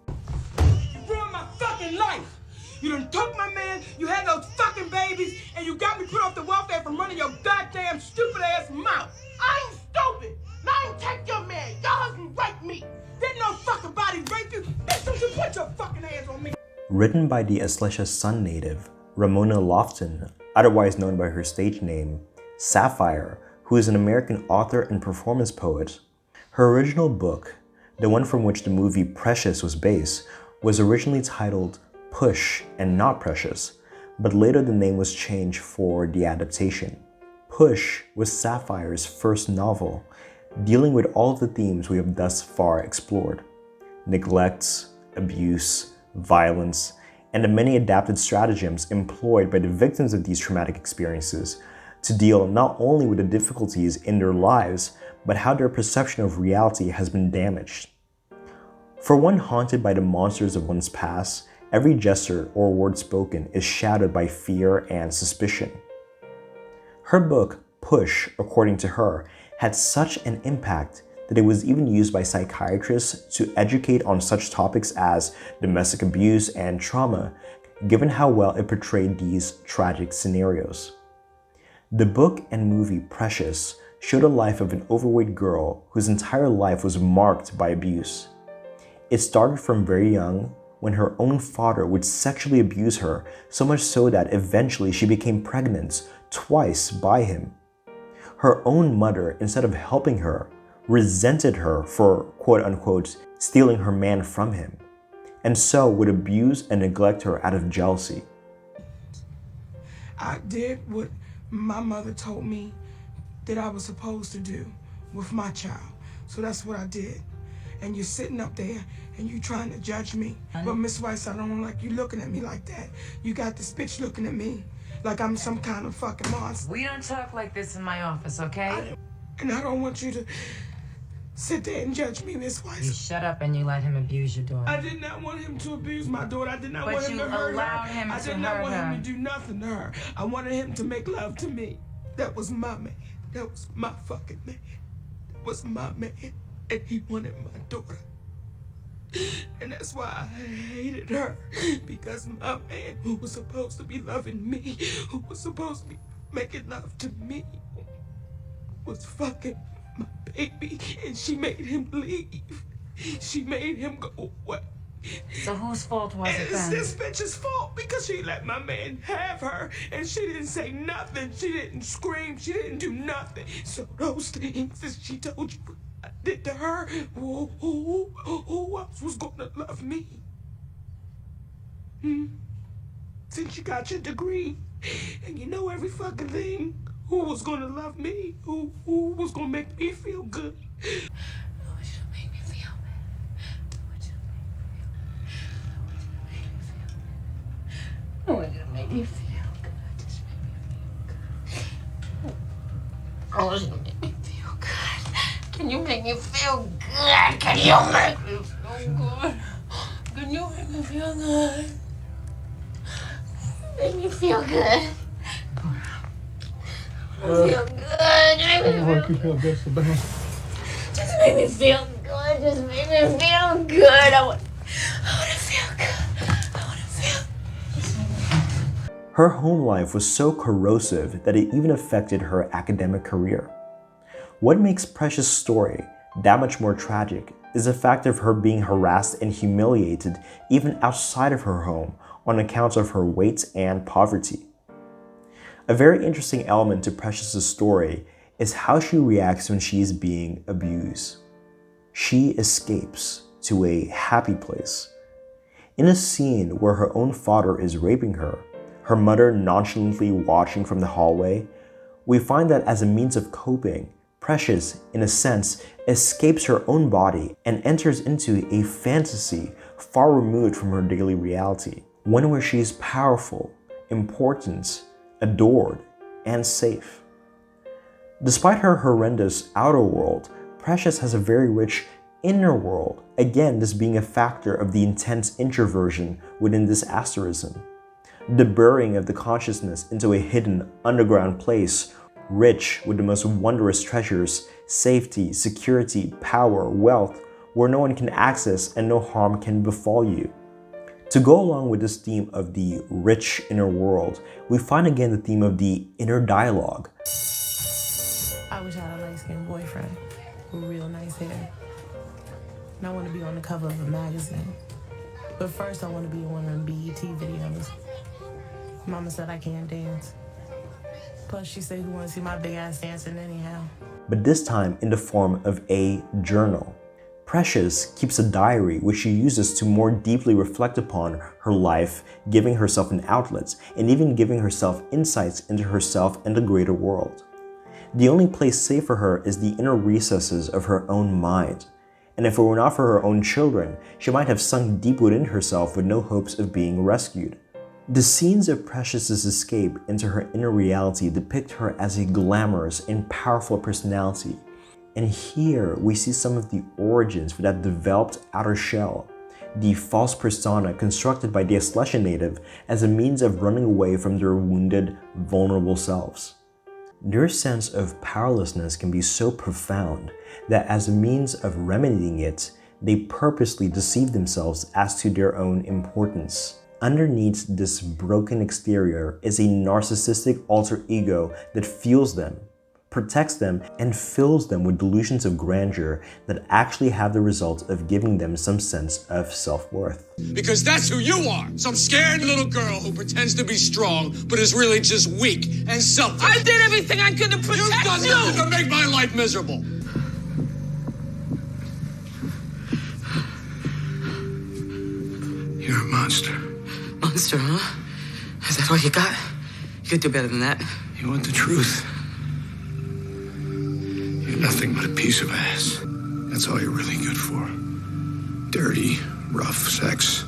You ruined my fucking life! You done took my man, you had those fucking babies, and you got me put off the welfare from running your goddamn stupid ass mouth! I'm stupid! Now you take your man, your husband raped me! Didn't no fucking body rape you! Bitch, don't you put your fucking hands on me! Written by the Aslesha Sun native, Ramona Lofton, otherwise known by her stage name, Sapphire, who is an American author and performance poet. Her original book, the one from which the movie Precious was based, was originally titled Push and Not Precious, but later the name was changed for the adaptation. Push was Sapphire's first novel, dealing with all of the themes we have thus far explored: neglect, abuse, violence, and the many adapted stratagems employed by the victims of these traumatic experiences to deal not only with the difficulties in their lives, but how their perception of reality has been damaged. For one haunted by the monsters of one's past, every gesture or word spoken is shadowed by fear and suspicion. Her book, Push, according to her, had such an impact that it was even used by psychiatrists to educate on such topics as domestic abuse and trauma, given how well it portrayed these tragic scenarios. The book and movie Precious showed the life of an overweight girl whose entire life was marked by abuse. It started from very young, when her own father would sexually abuse her, so much so that eventually she became pregnant, twice by him. Her own mother, instead of helping her, resented her for quote-unquote stealing her man from him, and so would abuse and neglect her out of jealousy. I did what my mother told me that I was supposed to do with my child. So that's what I did. And you're sitting up there and you trying to judge me. But Miss Weiss, I don't like you looking at me like that. You got this bitch looking at me like I'm some kind of fucking monster. We don't talk like this in my office, okay? And I don't want you to sit there and judge me, Miss Weiss. You shut up and you let him abuse your daughter. I did not want him to abuse my daughter. I did not But want him you to hurt allowed her. him I to did not hurt want her. him to do nothing to her. I wanted him to make love to me. That was my man. That was my fucking man. That was my man. And he wanted my daughter. And that's why I hated her. Because my man, who was supposed to be loving me, who was supposed to be making love to me, was fucking my baby. And she made him leave. She made him go away. So whose fault was it It's then? this bitch's fault because she let my man have her and she didn't say nothing. She didn't scream. She didn't do nothing. So those things that she told you I did to her, who else was gonna love me? Since you got your degree and you know every fucking thing, who was gonna love me? Who was gonna make me feel good? I want you to make me feel good. Just make me feel good. I want you to make me feel good. Can you make me feel good? Can you make me feel good? Can you make me feel good? Make me feel good. I feel good. Make me feel good. Just make me feel good. Just make me feel good. I want to feel good. Her home life was so corrosive that it even affected her academic career. What makes Precious' story that much more tragic is the fact of her being harassed and humiliated even outside of her home on account of her weight and poverty. A very interesting element to Precious' story is how she reacts when she is being abused. She escapes to a happy place. In a scene where her own father is raping her mother nonchalantly watching from the hallway, we find that as a means of coping, Precious, in a sense, escapes her own body and enters into a fantasy far removed from her daily reality, one where she is powerful, important, adored, and safe. Despite her horrendous outer world, Precious has a very rich inner world, again this being a factor of the intense introversion within this asterism. The burying of the consciousness into a hidden underground place, rich with the most wondrous treasures, safety, security, power, wealth, where no one can access and no harm can befall you. To go along with this theme of the rich inner world, we find again the theme of the inner dialogue. I wish I had a light-skinned boyfriend with real nice hair. And I want to be on the cover of a magazine. But first I want to be in one of them BET videos. Mama said I can't dance. Plus she said who wants to see my big ass dancing anyhow. But this time in the form of a journal. Precious keeps a diary which she uses to more deeply reflect upon her life, giving herself an outlet and even giving herself insights into herself and the greater world. The only place safe for her is the inner recesses of her own mind. And if it were not for her own children, she might have sunk deep within herself with no hopes of being rescued. The scenes of Precious's escape into her inner reality depict her as a glamorous and powerful personality. And here we see some of the origins for that developed outer shell, the false persona constructed by the Aslesha native as a means of running away from their wounded, vulnerable selves. Their sense of powerlessness can be so profound that as a means of remedying it, they purposely deceive themselves as to their own importance. Underneath this broken exterior is a narcissistic alter ego that fuels them, protects them, and fills them with delusions of grandeur that actually have the result of giving them some sense of self-worth. Because that's who you are. Some scared little girl who pretends to be strong, but is really just weak and selfish. I did everything I could to protect you. You've done nothing to make my life miserable. You're a monster. Monster, huh? Is that all you got? You could do better than that. You want the truth? You're nothing but a piece of ass. That's all you're really good for. Dirty, rough sex.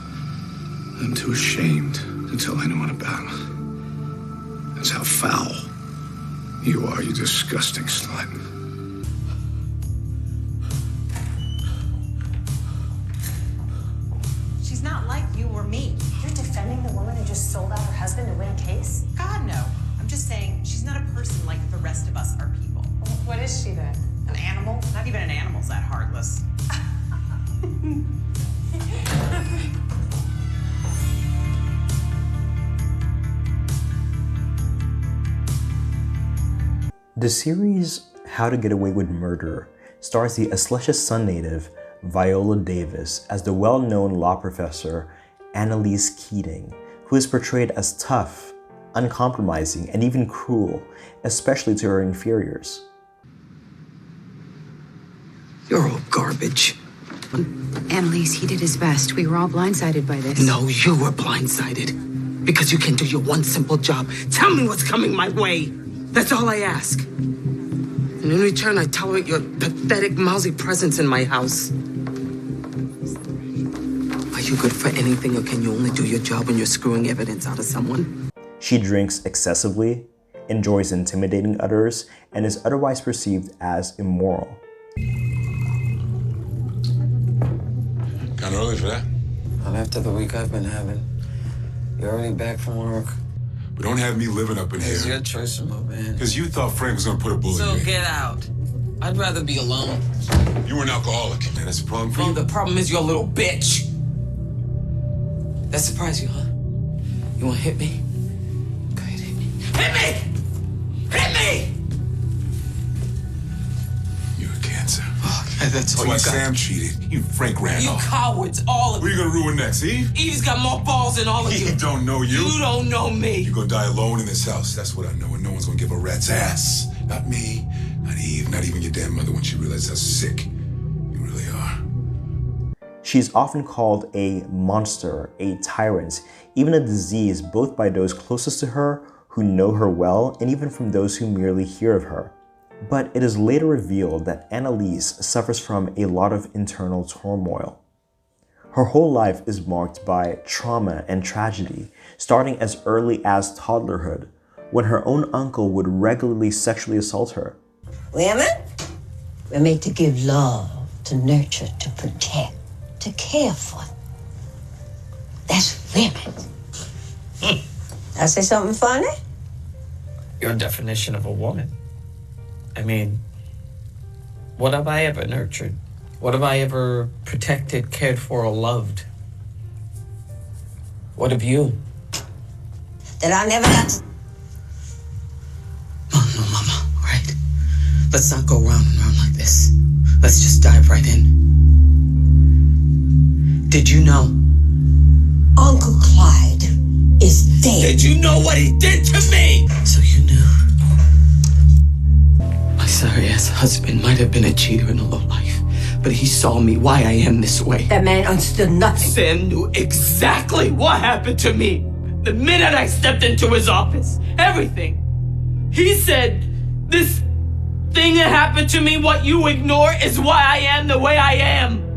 I'm too ashamed to tell anyone about it. That's how foul you are, you disgusting slut. She's not like you or me. You're defending the woman who just sold out her husband to win a case? God, no. I'm just saying she's not a person like the rest of us are people. What is she then? An animal? Not even an animal's that heartless. The series How to Get Away with Murder stars the Aslesha Sun native Viola Davis as the well-known law professor Annalise Keating, who is portrayed as tough, uncompromising, and even cruel, especially to her inferiors. You're all garbage. Annalise, he did his best. We were all blindsided by this. No, you were blindsided. Because you can't do your one simple job. Tell me what's coming my way. That's all I ask. And in return, I tolerate your pathetic, mousy presence in my house. Are you good for anything, or can you only do your job when you're screwing evidence out of someone? She drinks excessively, enjoys intimidating others, and is otherwise perceived as immoral. Kind of early for that. Not after the week I've been having. You're already back from work. But don't have me living up in here. It's your choice to move in. Because you thought Frank was going to put a bullet in So me. get out. I'd rather be alone. You were an alcoholic, man. That's a problem for you. The problem is you're a little bitch. That surprised you, huh? You want to hit me? Go ahead, hit me. Hit me! Hit me! You're a cancer. Oh, yeah, that's all why you got. Sam cheated. You Frank ran You off. cowards, all of Who you. are you going to ruin next, Eve? Eve's got more balls than all of you. He don't know you. You don't know me. You're going to die alone in this house. That's what I know. And no one's going to give a rat's ass. Not me, not Eve, not even your damn mother when she realizes how sick you really are. She's often called a monster, a tyrant, even a disease, both by those closest to her who know her well, and even from those who merely hear of her. But it is later revealed that Annalise suffers from a lot of internal turmoil. Her whole life is marked by trauma and tragedy, starting as early as toddlerhood, when her own uncle would regularly sexually assault her. Women, we're made to give love, to nurture, to protect, to care for. That's women. I say something funny? Your definition of a woman. I mean, what have I ever nurtured? What have I ever protected, cared for, or loved? What have you? That I never got to... No, Mama, all right? Let's not go round and round like this. Let's just dive right in. Did you know? Uncle Clyde is dead. Did you know what he did to me? So you knew. My sorry-ass husband might have been a cheater and a lowlife, but he saw me why I am this way. That man understood nothing. Sam knew exactly what happened to me the minute I stepped into his office. Everything. He said, this thing that happened to me, what you ignore, is why I am the way I am.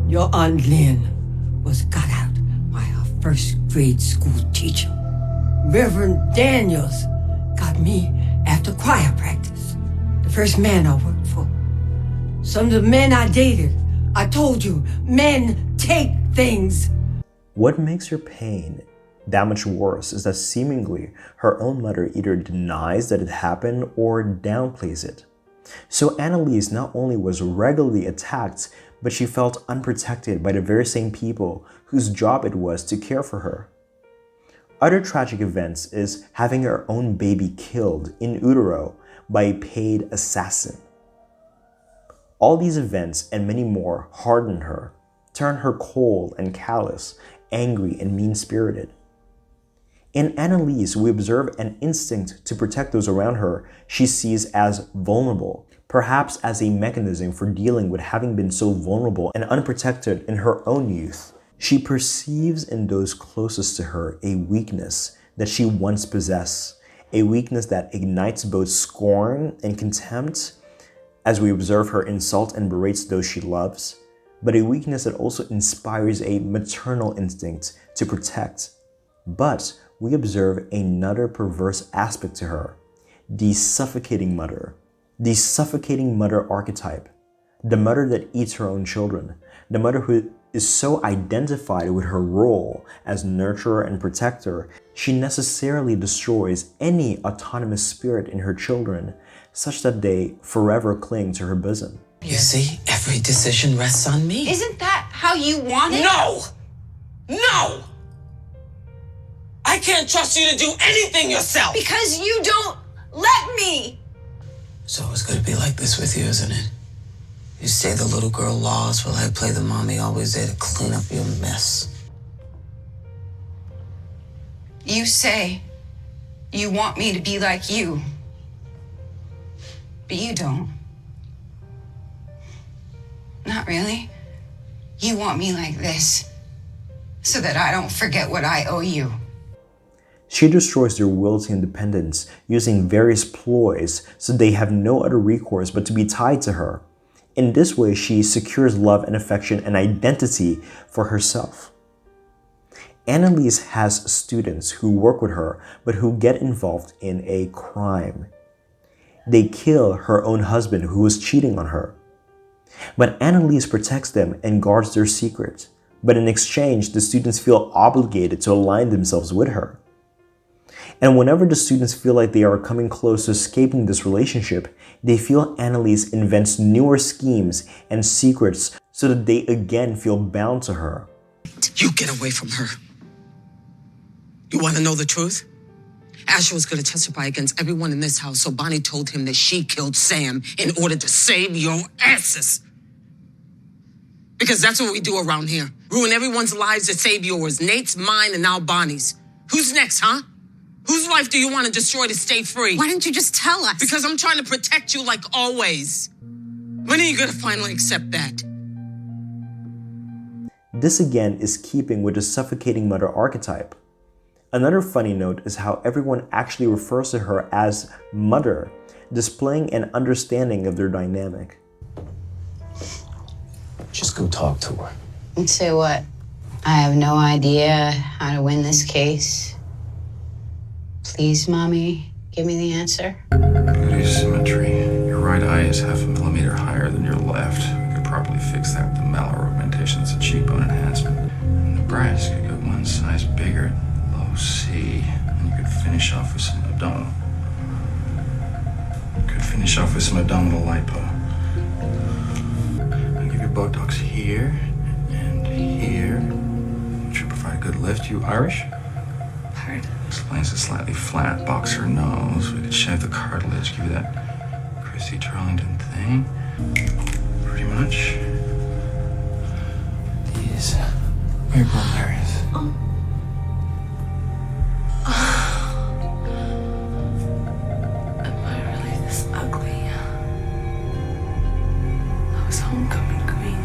Your Aunt Lynn was got out by her first grade school teacher. Reverend Daniels got me after choir practice. The first man I worked for. Some of the men I dated, I told you, men take things. What makes her pain that much worse is that seemingly her own mother either denies that it happened or downplays it. So Annalise not only was regularly attacked, but she felt unprotected by the very same people whose job it was to care for her. Other tragic events is having her own baby killed in utero by a paid assassin. All these events and many more hardened her, turned her cold and callous, angry and mean-spirited. In Annalise, we observe an instinct to protect those around her she sees as vulnerable, perhaps as a mechanism for dealing with having been so vulnerable and unprotected in her own youth. She perceives in those closest to her a weakness that she once possessed, a weakness that ignites both scorn and contempt as we observe her insult and berates those she loves, but a weakness that also inspires a maternal instinct to protect. But we observe another perverse aspect to her, the suffocating mother. The suffocating mother archetype, the mother that eats her own children, the mother who is so identified with her role as nurturer and protector, she necessarily destroys any autonomous spirit in her children, such that they forever cling to her bosom. You see, every decision rests on me. Isn't that how you want it? No! No! I can't trust you to do anything yourself! Because you don't let me! So it's gonna be like this with you, isn't it? You stay the little girl lost while I play the mommy always there to clean up your mess. You say you want me to be like you, but you don't. Not really. You want me like this, so that I don't forget what I owe you. She destroys their will to independence using various ploys so they have no other recourse but to be tied to her. In this way, she secures love and affection and identity for herself. Annalise has students who work with her but who get involved in a crime. They kill her own husband who was cheating on her. But Annalise protects them and guards their secret. But in exchange, the students feel obligated to align themselves with her. And whenever the students feel like they are coming close to escaping this relationship, they feel Annalise invents newer schemes and secrets so that they again feel bound to her. You get away from her. You want to know the truth? Asher was going to testify against everyone in this house, so Bonnie told him that she killed Sam in order to save your asses. Because that's what we do around here. Ruin everyone's lives to save yours. Nate's, mine, and now Bonnie's. Who's next, huh? Whose life do you want to destroy to stay free? Why didn't you just tell us? Because I'm trying to protect you like always. When are you going to finally accept that? This again is keeping with the suffocating mother archetype. Another funny note is how everyone actually refers to her as mother, displaying an understanding of their dynamic. Just go talk to her. And say what? I have no idea how to win this case. Please, Mommy, give me the answer. Good asymmetry. Your right eye is 0.5 millimeter higher than your left. We could probably fix that with the malaugmentation. It's a cheekbone enhancement. And the breast could go one size bigger, low C. And you could finish off with some abdominal. Lipo. I'll give you Botox here and here, which should provide a good lift. You Irish? Pardon? Explains a slightly flat boxer nose. We could shave the cartilage, give you that Chrissy Turlington thing. Pretty much. These April areas. Am I really this ugly? I was homecoming queen.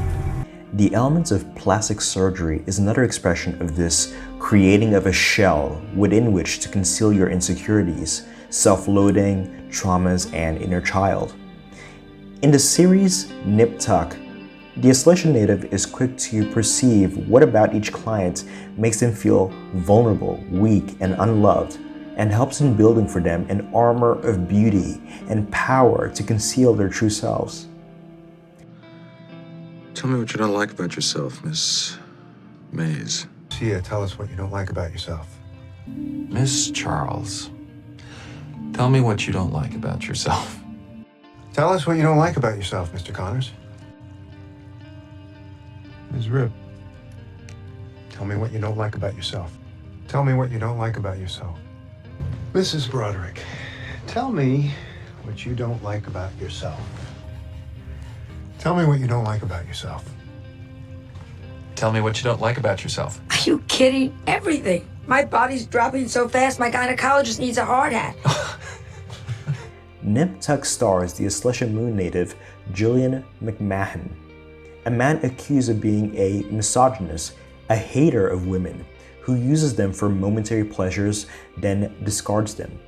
The elements of plastic surgery is another expression of this creating of a shell within which to conceal your insecurities, self-loathing, traumas, and inner child. In the series Nip Tuck, the Aslician native is quick to perceive what about each client makes them feel vulnerable, weak, and unloved, and helps in building for them an armor of beauty and power to conceal their true selves. Tell me what you don't like about yourself, Miss Mays. Tia, tell us what you don't like about yourself. Miss Charles, tell me what you don't like about yourself. Tell us what you don't like about yourself, Mr. Connors. Ms. Rip, tell me what you don't like about yourself. Tell me what you don't like about yourself. Mrs. Broderick, tell me what you don't like about yourself. Tell me what you don't like about yourself. Tell me what you don't like about yourself. Are you kidding? Everything. My body's dropping so fast, my gynecologist needs a hard hat. Nip Tuck stars the Aslesha Moon native Julian McMahon, a man accused of being a misogynist, a hater of women, who uses them for momentary pleasures, then discards them.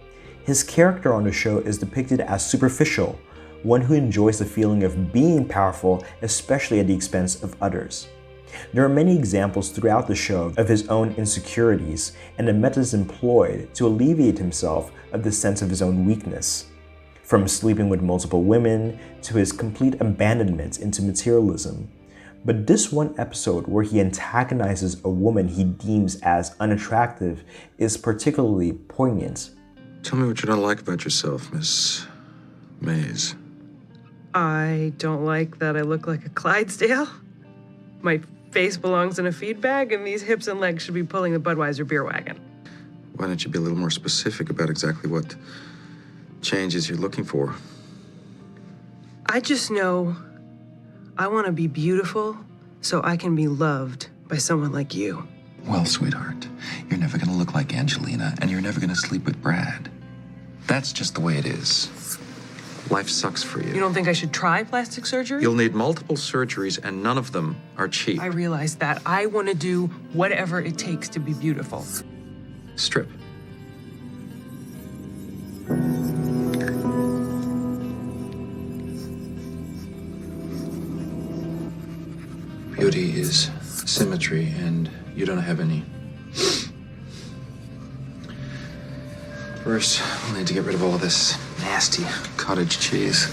His character on the show is depicted as superficial, one who enjoys the feeling of being powerful, especially at the expense of others. There are many examples throughout the show of his own insecurities and the methods employed to alleviate himself of the sense of his own weakness. From sleeping with multiple women to his complete abandonment into materialism. But this one episode where he antagonizes a woman he deems as unattractive is particularly poignant. Tell me what you don't like about yourself, Miss Mays. I don't like that I look like a Clydesdale. My face belongs in a feed bag, and these hips and legs should be pulling the Budweiser beer wagon. Why don't you be a little more specific about exactly what changes you're looking for? I just know I want to be beautiful so I can be loved by someone like you. Well, sweetheart, you're never gonna look like Angelina, and you're never gonna sleep with Brad. That's just the way it is. Life sucks for you. You don't think I should try plastic surgery? You'll need multiple surgeries, and none of them are cheap. I realize that. I want to do whatever it takes to be beautiful. Strip. Beauty is symmetry, and you don't have any. First, we'll need to get rid of all this nasty cottage cheese.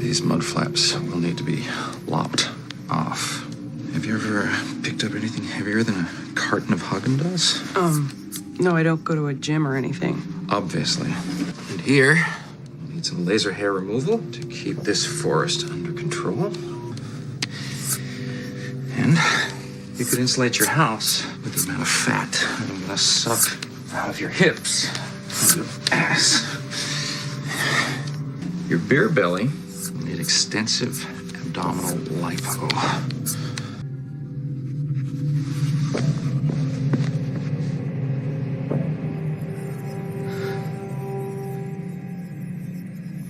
These mud flaps will need to be lopped off. Have you ever picked up anything heavier than a carton of Haagen-Dazs? No, I don't go to a gym or anything. Obviously. And here, we'll need some laser hair removal to keep this forest under control. And you could insulate your house with the amount of fat I'm gonna suck out of your hips and your ass. Your beer belly will need extensive abdominal lipo.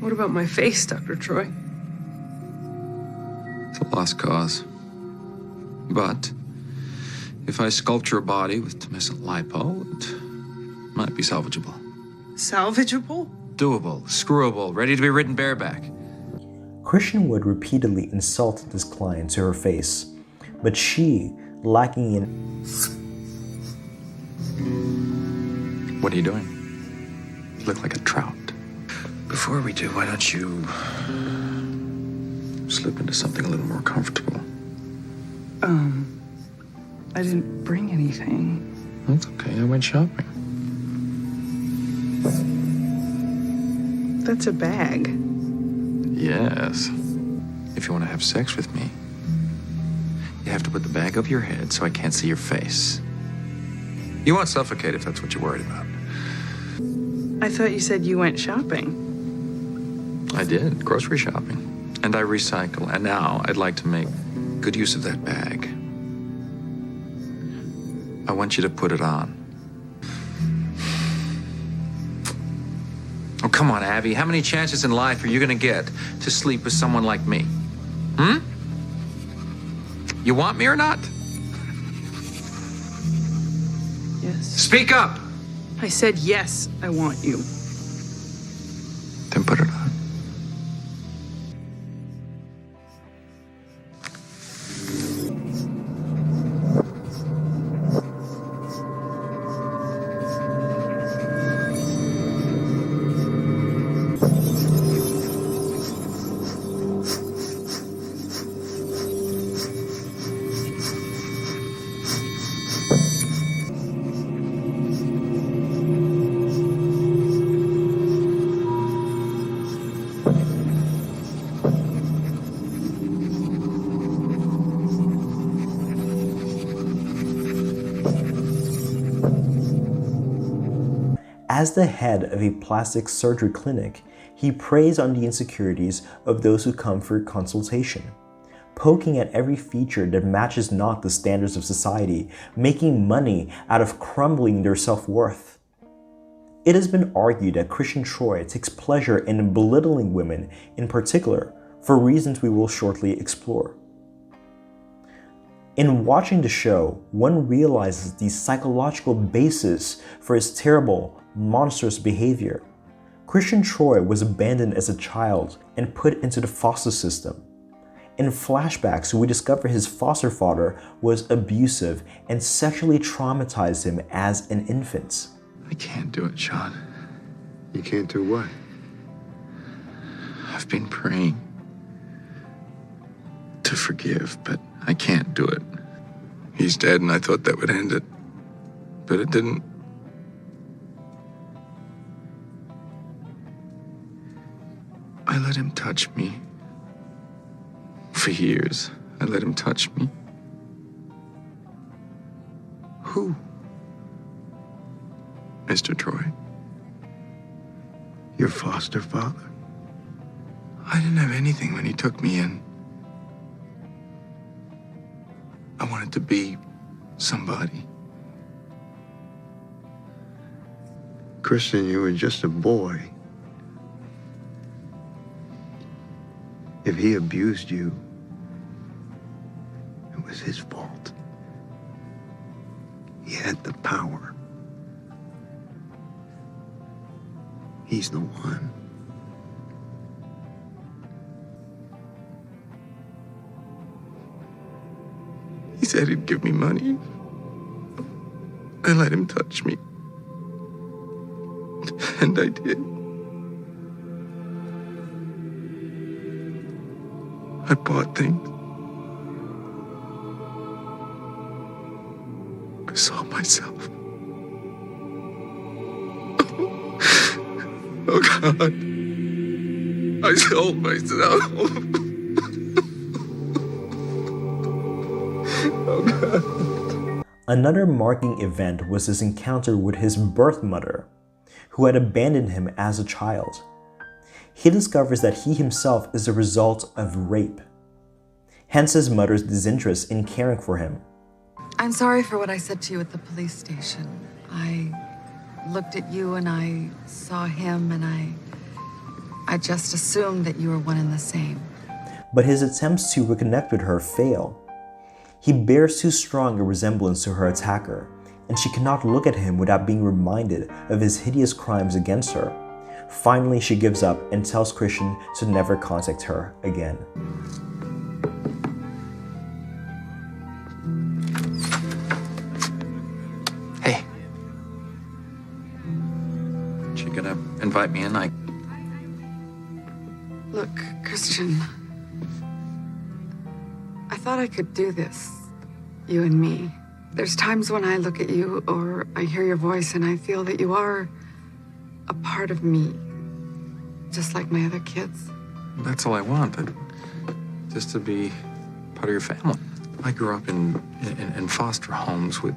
What about my face, Dr. Troy? It's a lost cause. But if I sculpt your body with tumescent lipo, it might be salvageable. Salvageable? Doable, screwable, ready to be ridden bareback. Christian would repeatedly insult his client to her face, but she, lacking in... What are you doing? You look like a trout. Before we do, why don't you slip into something a little more comfortable? I didn't bring anything. That's okay, I went shopping. That's a bag. Yes. If you want to have sex with me, you have to put the bag over your head so I can't see your face. You won't suffocate if that's what you're worried about. I thought you said you went shopping. I did, grocery shopping. And I recycle, and now I'd like to make good use of that bag. I want you to put it on. Oh, come on, Abby. How many chances in life are you gonna get to sleep with someone like me? Hmm? You want me or not? Yes. Speak up! I said yes, I want you. Then put it on. As the head of a plastic surgery clinic, he preys on the insecurities of those who come for consultation, poking at every feature that matches not the standards of society, making money out of crumbling their self-worth. It has been argued that Christian Troy takes pleasure in belittling women in particular, for reasons we will shortly explore. In watching the show, one realizes the psychological basis for his terrible, monstrous behavior. Christian Troy was abandoned as a child and put into the foster system. In flashbacks, we discover his foster father was abusive and sexually traumatized him as an infant. I can't do it, Sean. You can't do what? I've been praying to forgive, but I can't do it. He's dead, and I thought that would end it, but it didn't. I let him touch me. For years, I let him touch me. Who? Mr. Troy. Your foster father? I didn't have anything when he took me in. I wanted to be somebody. Christian, you were just a boy. If he abused you, it was his fault. He had the power. He's the one. He said he'd give me money. I let him touch me. And I did. I bought things. I saw myself. Oh God. I sold myself. Oh God. Another marking event was his encounter with his birth mother, who had abandoned him as a child. He discovers that he himself is a result of rape, hence his mother's disinterest in caring for him. I'm sorry for what I said to you at the police station. I looked at you and I saw him and I just assumed that you were one and the same. But his attempts to reconnect with her fail. He bears too strong a resemblance to her attacker, and she cannot look at him without being reminded of his hideous crimes against her. Finally, she gives up and tells Christian to never contact her again. Hey. You gonna invite me in? Look, Christian, I thought I could do this, you and me. There's times when I look at you or I hear your voice and I feel that you are a part of me, just like my other kids. That's all I want. Just to be part of your family. I grew up in foster homes with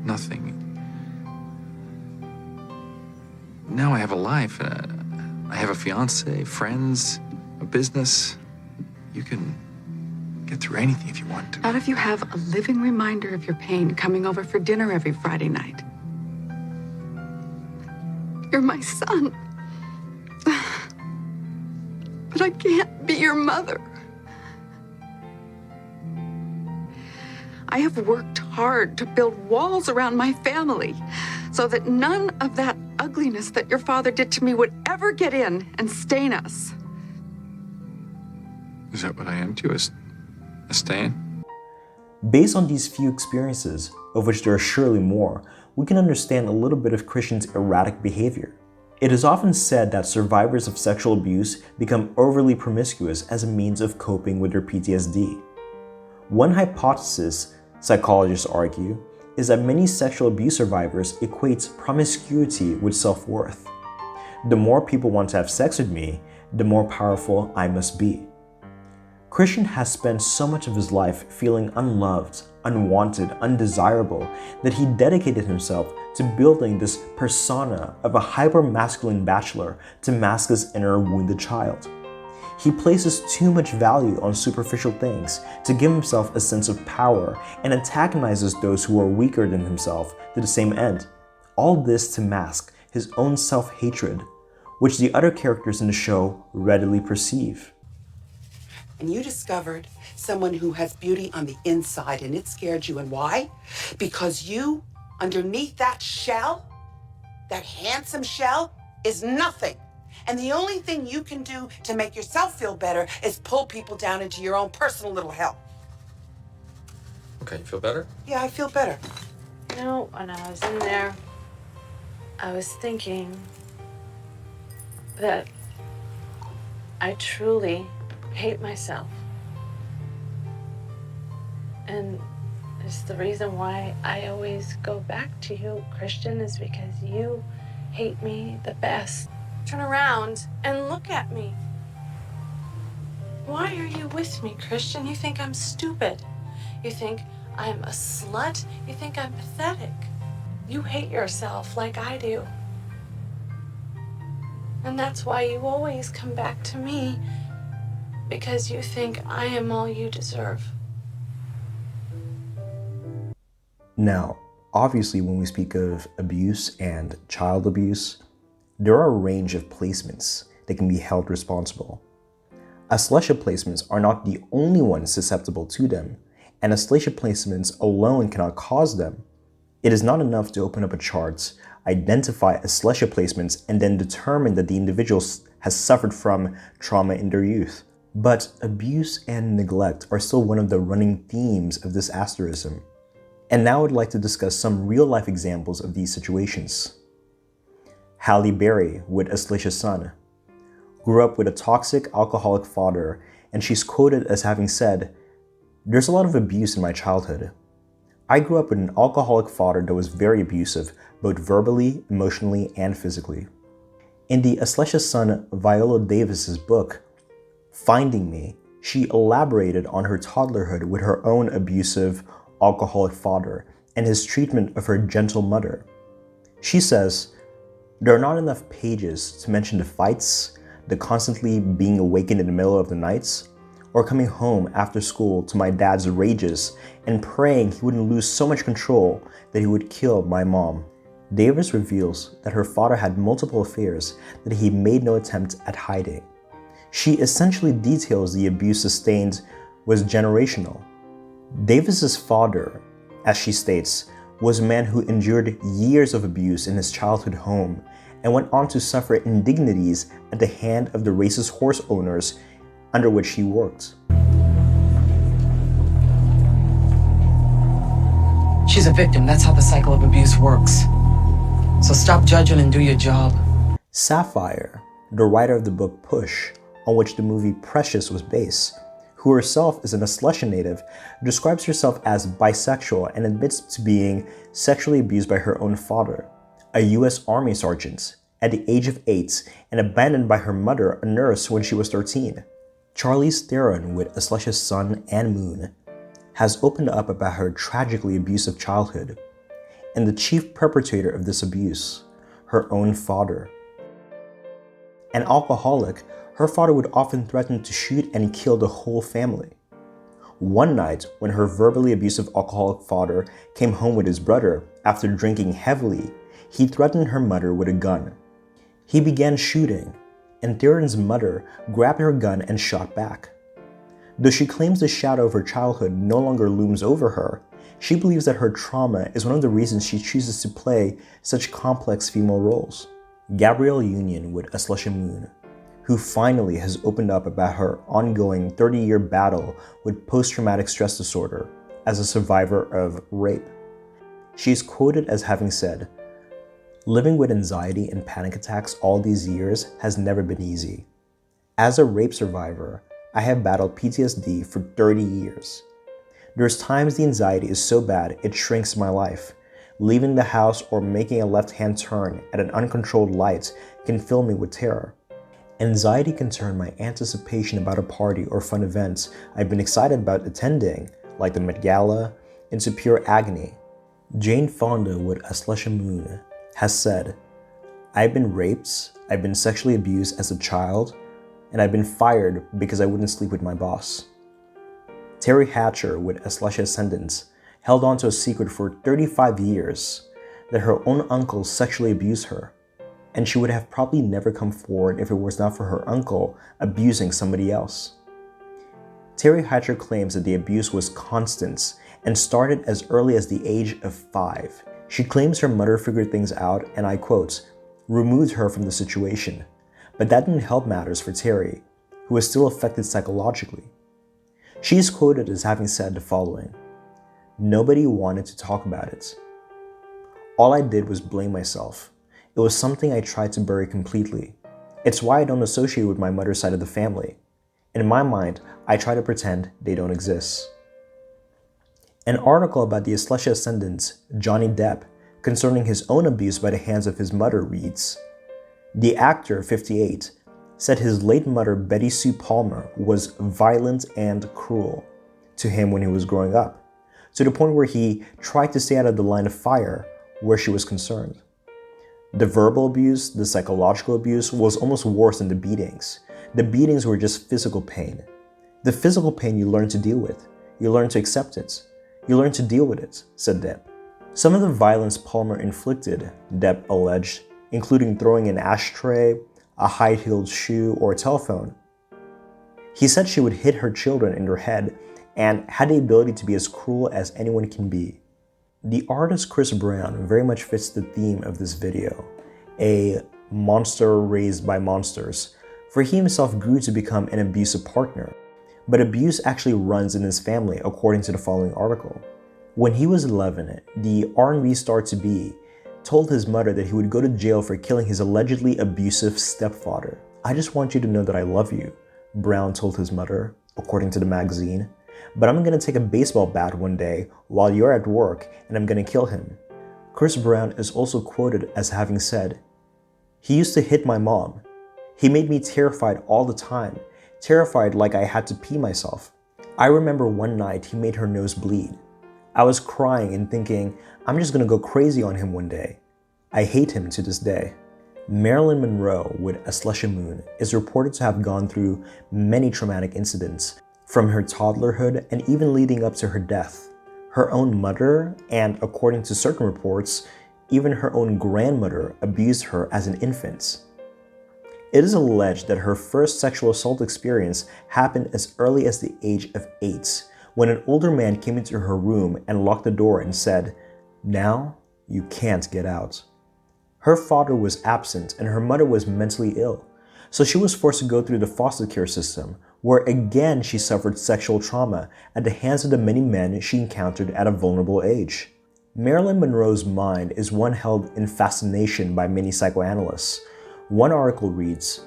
nothing. Now I have a life. I have a fiance, friends, a business. You can get through anything if you want to. Not if you have a living reminder of your pain coming over for dinner every Friday night. You're my son. But I can't be your mother. I have worked hard to build walls around my family so that none of that ugliness that your father did to me would ever get in and stain us. Is that what I am to you? A stain? Based on these few experiences, of which there are surely more, we can understand a little bit of Christian's erratic behavior. It is often said that survivors of sexual abuse become overly promiscuous as a means of coping with their PTSD. One hypothesis, psychologists argue, is that many sexual abuse survivors equate promiscuity with self-worth. The more people want to have sex with me, the more powerful I must be. Christian has spent so much of his life feeling unloved, unwanted, undesirable, that he dedicated himself to building this persona of a hyper-masculine bachelor to mask his inner wounded child. He places too much value on superficial things to give himself a sense of power and antagonizes those who are weaker than himself to the same end. All this to mask his own self-hatred, which the other characters in the show readily perceive. And you discovered someone who has beauty on the inside, and it scared you. And why? Because you, underneath that shell, that handsome shell, is nothing. And the only thing you can do to make yourself feel better is pull people down into your own personal little hell. Okay, you feel better? Yeah, I feel better. You know, when I was in there, I was thinking that I truly hate myself. And it's the reason why I always go back to you, Christian, is because you hate me the best. Turn around and look at me. Why are you with me, Christian? You think I'm stupid. You think I'm a slut. You think I'm pathetic. You hate yourself like I do. And that's why you always come back to me, because you think I am all you deserve. Now, obviously when we speak of abuse and child abuse, there are a range of placements that can be held responsible. Aslesha placements are not the only ones susceptible to them, and Aslesha placements alone cannot cause them. It is not enough to open up a chart, identify Aslesha placements, and then determine that the individual has suffered from trauma in their youth. But abuse and neglect are still one of the running themes of this asterism. And now I'd like to discuss some real-life examples of these situations. Halle Berry with Aslesha's son grew up with a toxic, alcoholic father, and she's quoted as having said, "There's a lot of abuse in my childhood. I grew up with an alcoholic father that was very abusive, both verbally, emotionally, and physically." In the Aslesha's son Viola Davis's book, Finding Me, she elaborated on her toddlerhood with her own abusive, alcoholic father and his treatment of her gentle mother. She says, "There are not enough pages to mention the fights, the constantly being awakened in the middle of the nights, or coming home after school to my dad's rages and praying he wouldn't lose so much control that he would kill my mom." Davis reveals that her father had multiple affairs that he made no attempt at hiding. She essentially details the abuse sustained was generational. Davis's father, as she states, was a man who endured years of abuse in his childhood home and went on to suffer indignities at the hand of the racist horse owners under which he worked. She's a victim. That's how the cycle of abuse works. So stop judging and do your job. Sapphire, the writer of the book Push, on which the movie Precious was based, who herself is an Aslesha native, describes herself as bisexual and admits to being sexually abused by her own father, a US Army sergeant, at the age of 8 and abandoned by her mother, a nurse, when she was 13. Charlize Theron with Aslesha's son and Moon has opened up about her tragically abusive childhood and the chief perpetrator of this abuse, her own father. An alcoholic, her father would often threaten to shoot and kill the whole family. One night, when her verbally abusive alcoholic father came home with his brother after drinking heavily, he threatened her mother with a gun. He began shooting, and Theron's mother grabbed her gun and shot back. Though she claims the shadow of her childhood no longer looms over her, she believes that her trauma is one of the reasons she chooses to play such complex female roles. Gabrielle Union with Aslesha Moon, who finally has opened up about her ongoing 30-year battle with post-traumatic stress disorder as a survivor of rape. She is quoted as having said, "Living with anxiety and panic attacks all these years has never been easy. As a rape survivor, I have battled PTSD for 30 years. There's times the anxiety is so bad it shrinks my life. Leaving the house or making a left-hand turn at an uncontrolled light can fill me with terror. Anxiety can turn my anticipation about a party or fun events I've been excited about attending, like the Met Gala, into pure agony. Jane Fonda with Aslesha Moon has said, "I've been raped, I've been sexually abused as a child, and I've been fired because I wouldn't sleep with my boss." Terry Hatcher with Aslesha Ascendants held on to a secret for 35 years that her own uncle sexually abused her, and she would have probably never come forward if it was not for her uncle abusing somebody else. Terry Hatcher claims that the abuse was constant and started as early as the age of 5. She claims her mother figured things out and, I quote, removed her from the situation. But that didn't help matters for Terry, who was still affected psychologically. She is quoted as having said the following, "Nobody wanted to talk about it. All I did was blame myself. It was something I tried to bury completely. It's why I don't associate with my mother's side of the family. In my mind, I try to pretend they don't exist." An article about the Aslesha Ascendants, Johnny Depp, concerning his own abuse by the hands of his mother reads, "The actor, 58, said his late mother, Betty Sue Palmer, was violent and cruel to him when he was growing up, to the point where he tried to stay out of the line of fire where she was concerned. The verbal abuse, the psychological abuse, was almost worse than the beatings. The beatings were just physical pain. The physical pain you learn to deal with. You learn to accept it. You learn to deal with it," said Depp. Some of the violence Palmer inflicted, Depp alleged, including throwing an ashtray, a high-heeled shoe, or a telephone. He said she would hit her children in their head and had the ability to be as cruel as anyone can be. The artist Chris Brown very much fits the theme of this video, a monster raised by monsters, for he himself grew to become an abusive partner. But abuse actually runs in his family, according to the following article. When he was 11, the R&B star-to-be told his mother that he would go to jail for killing his allegedly abusive stepfather. "I just want you to know that I love you," Brown told his mother, according to the magazine. "But I'm gonna take a baseball bat one day while you're at work and I'm gonna kill him." Chris Brown is also quoted as having said, "He used to hit my mom. He made me terrified all the time, terrified like I had to pee myself. I remember one night he made her nose bleed. I was crying and thinking, I'm just gonna go crazy on him one day. I hate him to this day." Marilyn Monroe with Aslesha Moon is reported to have gone through many traumatic incidents, from her toddlerhood and even leading up to her death. Her own mother, and according to certain reports, even her own grandmother abused her as an infant. It is alleged that her first sexual assault experience happened as early as the age of 8, when an older man came into her room and locked the door and said, "Now you can't get out." Her father was absent and her mother was mentally ill, so she was forced to go through the foster care system, where again she suffered sexual trauma at the hands of the many men she encountered at a vulnerable age. Marilyn Monroe's mind is one held in fascination by many psychoanalysts. One article reads,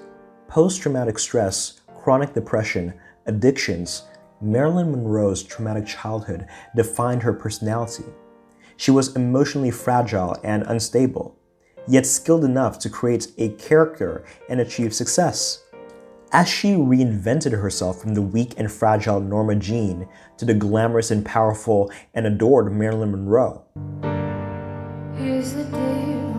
"Post-traumatic stress, chronic depression, addictions, Marilyn Monroe's traumatic childhood defined her personality. She was emotionally fragile and unstable, yet skilled enough to create a character and achieve success. As she reinvented herself from the weak and fragile Norma Jean to the glamorous and powerful and adored Marilyn Monroe." Here's the deal,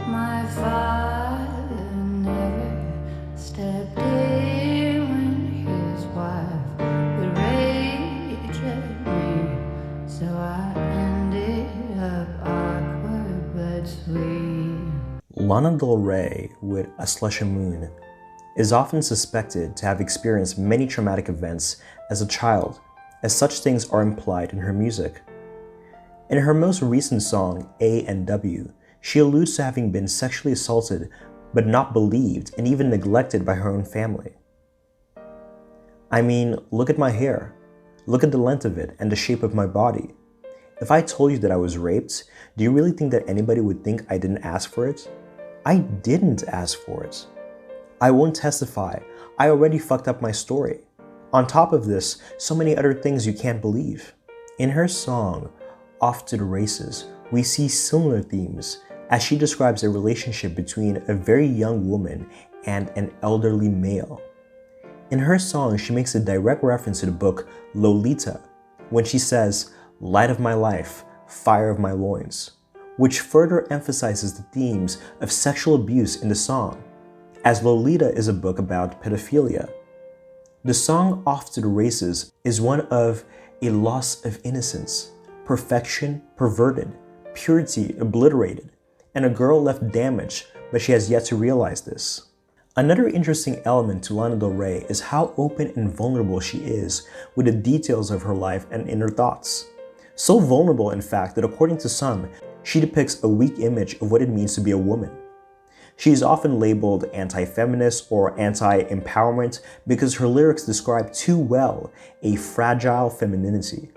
my father never stepped in when his wife would rage at me, so I ended up awkward but sweet. Lana Del Rey with Aslesha Moon is often suspected to have experienced many traumatic events as a child, as such things are implied in her music. In her most recent song, A&W, she alludes to having been sexually assaulted but not believed and even neglected by her own family. "I mean, look at my hair. Look at the length of it and the shape of my body. If I told you that I was raped, do you really think that anybody would think I didn't ask for it? I didn't ask for it. I won't testify. I already fucked up my story. On top of this, so many other things you can't believe." In her song, Off to the Races, we see similar themes as she describes a relationship between a very young woman and an elderly male. In her song, she makes a direct reference to the book Lolita when she says, "Light of my life, fire of my loins," which further emphasizes the themes of sexual abuse in the song, as Lolita is a book about pedophilia. The song Off to the Races is one of a loss of innocence, perfection perverted, purity obliterated, and a girl left damaged, but she has yet to realize this. Another interesting element to Lana Del Rey is how open and vulnerable she is with the details of her life and inner thoughts. So vulnerable, in fact, that according to some, she depicts a weak image of what it means to be a woman. She is often labeled anti-feminist or anti-empowerment because her lyrics describe too well a fragile femininity.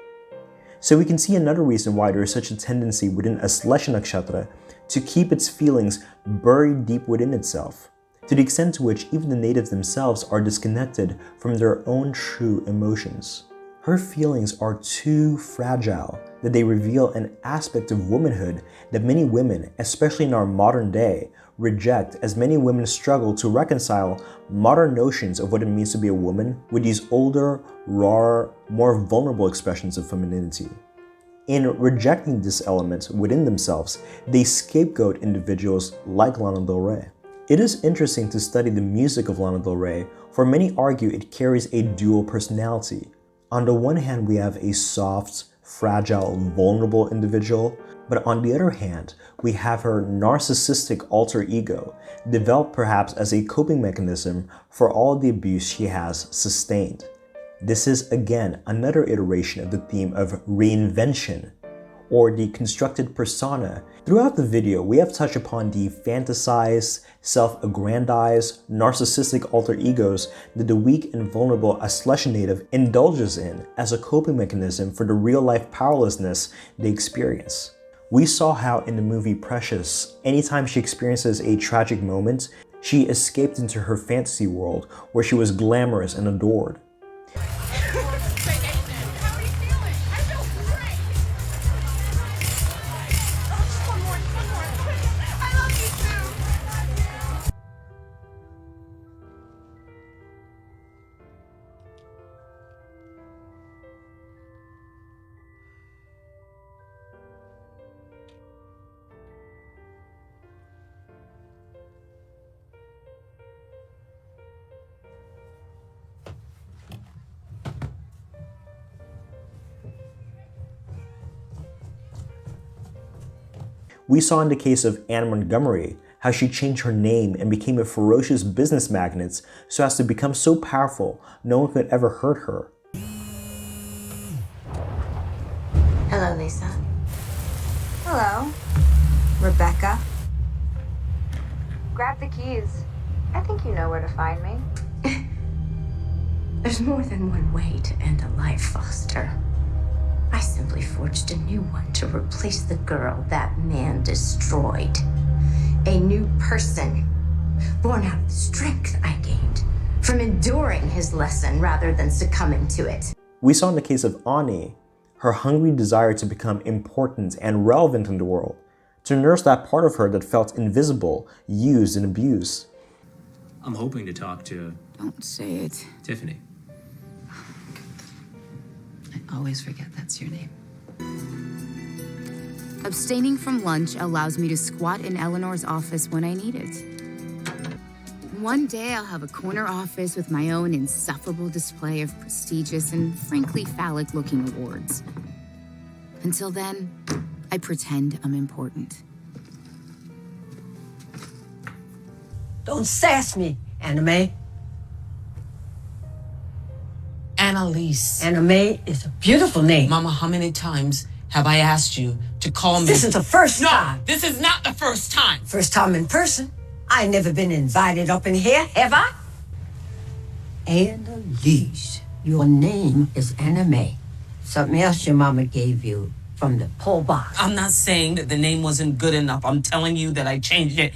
So we can see another reason why there is such a tendency within Aslesha Nakshatra to keep its feelings buried deep within itself, to the extent to which even the natives themselves are disconnected from their own true emotions. Her feelings are too fragile that they reveal an aspect of womanhood that many women, especially in our modern day, reject, as many women struggle to reconcile modern notions of what it means to be a woman with these older, rawer, more vulnerable expressions of femininity. In rejecting this element within themselves, they scapegoat individuals like Lana Del Rey. It is interesting to study the music of Lana Del Rey, for many argue it carries a dual personality. On the one hand, we have a soft, fragile, vulnerable individual, but on the other hand, we have her narcissistic alter ego, developed perhaps as a coping mechanism for all the abuse she has sustained. This is again another iteration of the theme of reinvention, or the constructed persona. Throughout the video, we have touched upon the fantasized, self-aggrandized, narcissistic alter egos that the weak and vulnerable Aslesha native indulges in as a coping mechanism for the real-life powerlessness they experience. We saw how in the movie Precious, anytime she experiences a tragic moment, she escaped into her fantasy world where she was glamorous and adored. We saw in the case of Anne Montgomery how she changed her name and became a ferocious business magnate so as to become so powerful no one could ever hurt her. Hello, Lisa. Hello, Rebecca. Grab the keys. I think you know where to find me. There's more than one way to end a life, Foster. I simply forged a new one to replace the girl that man destroyed. A new person, born out of the strength I gained from enduring his lesson rather than succumbing to it. We saw in the case of Ani, her hungry desire to become important and relevant in the world, to nurse that part of her that felt invisible, used, and abused. I'm hoping to talk to... Don't say it. Tiffany. I always forget that's your name. Abstaining from lunch allows me to squat in Eleanor's office when I need it. One day I'll have a corner office with my own insufferable display of prestigious and frankly phallic-looking awards. Until then, I pretend I'm important. Don't sass me, Anime. Annalise. Anime is a beautiful name. Mama, how many times have I asked you to call me? This is the first time. No, this is not the first time. First time in person. I ain't never been invited up in here, have I? Annalise, your name is Anime. Something else your mama gave you from the pull box. I'm not saying that the name wasn't good enough. I'm telling you that I changed it